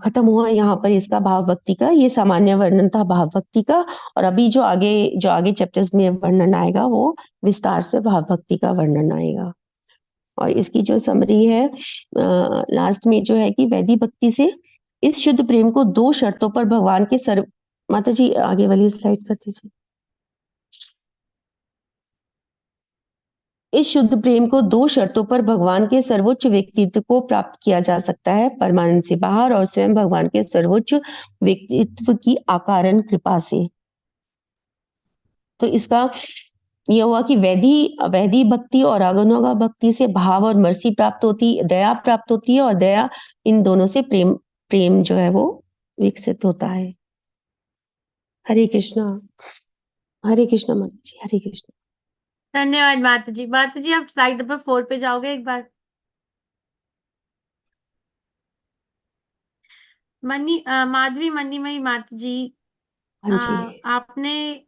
खत्म हुआ यहाँ पर इसका भाव भक्ति का, ये सामान्य वर्णन था भाव भक्ति का। और अभी जो आगे चैप्टर्स में वर्णन आएगा वो विस्तार से भाव भक्ति का वर्णन आएगा। और इसकी जो समरी है लास्ट में जो है कि वैदिक भक्ति से इस शुद्ध प्रेम को 2 शर्तों पर भगवान के माता जी आगे वाली स्लाइड कर दीजिए। इस शुद्ध प्रेम को 2 शर्तों पर भगवान के सर्वोच्च व्यक्तित्व को प्राप्त किया जा सकता है, परमानंद से बाहर और स्वयं भगवान के सर्वोच्च व्यक्तित्व की अकारण कृपा से। तो इसका ये हुआ कि वैधी भक्ति और रागानुगा भक्ति से भाव और मर्सी प्राप्त होती, दया प्राप्त होती है, और दया इन दोनों से प्रेम जो है वो विकसित होता है। हरे कृष्णा माता जी, हरे कृष्णा। धन्यवाद माता जी। माता जी आप स्लाइड नंबर 4 पे जाओगे एक बार। माधवी मणिमयी माता जी, हाँ जी। आपने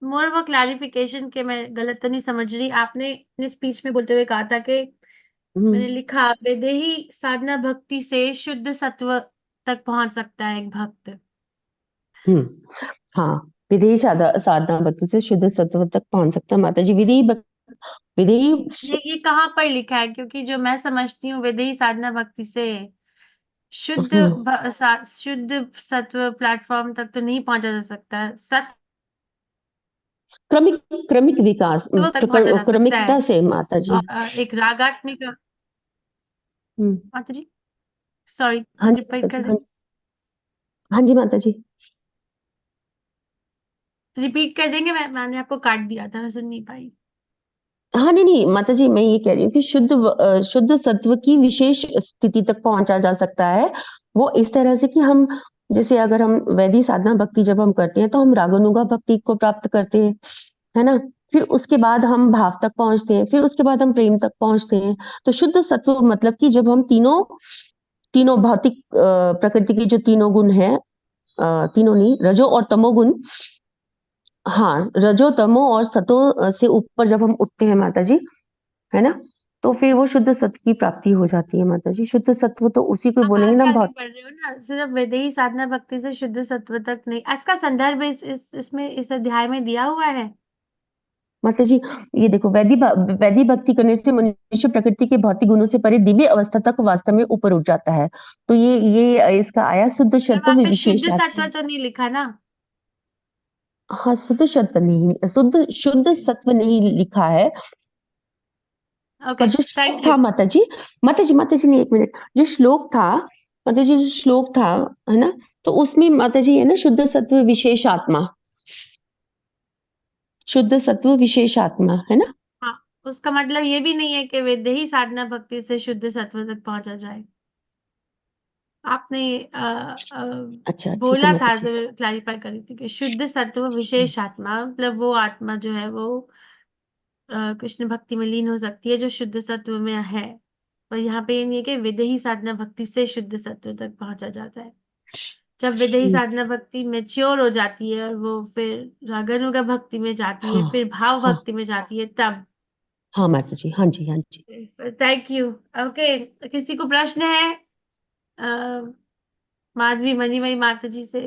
मोर वो क्लैरिफिकेशन के, मैं गलत तो नहीं समझ रही, आपने अपने स्पीच में बोलते हुए कहा था कि मैंने लिखा वैदेही साधना भक्ति से शुद्ध सत्व तक पहुंच सकता है एक भक्त। हाँ, विधेयी साधना भक्ति से शुद्ध सत्व तक पहुंच सकता है माता जी। विधेयी ये कहाँ पर लिखा है? क्योंकि जो मैं समझती हूँ वैदेही साधना भक्ति से शुद्ध शुद्ध सत्व प्लेटफॉर्म तक तो नहीं पहुंचा जा सकता है, क्रमिक विकास, सत्व तक पहुंचा जा सकता क्रमिकता है। से माता जी। और एक रागात्मिका माता जी, सॉरी हाँ जी रिपीट माता कर जी, दें, हाँ जी, हाँ जी माता जी। रिपीट कर देंगे? मैंने आपको काट दिया था, मैं सुन नहीं पाई। हाँ, नहीं माता जी, मैं ये कह रही हूँ कि शुद्ध सत्व की विशेष स्थिति तक पहुंचा जा सकता है। वो इस तरह से कि हम, जैसे अगर हम वैदिक साधना भक्ति जब हम करते हैं तो हम रागानुगा भक्ति को प्राप्त करते हैं, है ना। फिर उसके बाद हम भाव तक पहुंचते हैं, फिर उसके बाद हम प्रेम तक पहुंचते हैं। तो शुद्ध सत्व मतलब कि जब हम तीनों भौतिक प्रकृति के जो तीनों गुण हैं, तीनों नहीं, रजो और तमोगुण, हाँ, रजो तमो और सतो से ऊपर जब हम उठते हैं माता जी, है ना, तो फिर वो शुद्ध सत्व की प्राप्ति हो जाती है माता जी। शुद्ध सत्व तो उसी को आप बोलेंगे आगे ना, आगे बहुत। पढ़ रहे हो ना, सिर्फ वैदेही साधना भक्ति से शुद्ध सत्व तक नहीं, इसका संदर्भ इसमें इस अध्याय में दिया हुआ है। माता जी ये देखो, वैदिक भक्ति करने से मनुष्य प्रकृति के भौतिक गुणों से परे दिव्य अवस्था तक वास्तव में ऊपर उठ जाता है। तो ये इसका आया शुद्ध पर सत्व वहां पे विशेष शुद्ध आत्मा। सत्व तो नहीं लिखा ना। हाँ, शुद्ध सत्व नहीं लिखा है। ओके, पर जो थैंक श्लोक यू। था माता जी नहीं, एक मिनट, जो श्लोक था माता जी, जो श्लोक था, है ना, तो उसमें माता जी है ना, शुद्ध सत्व विशेष आत्मा, शुद्ध सत्व विशेष आत्मा, है ना। हाँ, उसका मतलब ये भी नहीं है कि वैदेही साधना भक्ति से शुद्ध सत्व तक पहुंचा जाए। आपने अच्छा, ठीक है बोला माता था, जी। तो क्लैरिफाई करी थी कि शुद्ध सत्व विशेष आत्मा, मतलब वो आत्मा जो है वो कृष्ण भक्ति में लीन हो सकती है जो शुद्ध सत्व में है। पर यहाँ पे ये नहीं है कि विदेही साधना भक्ति से शुद्ध सत्व तक पहुंचा जाता है। जब विदेही ठीक। साधना भक्ति मैच्योर हो जाती है और वो फिर रागानुगा भक्ति में जाती है, हाँ, फिर भाव हाँ, भक्ति में जाती है, तब। हाँ माता जी, हाँ जी, हाँ जी। Thank you. ओके, किसी को प्रश्न है माधवी मणिमयी माता जी से?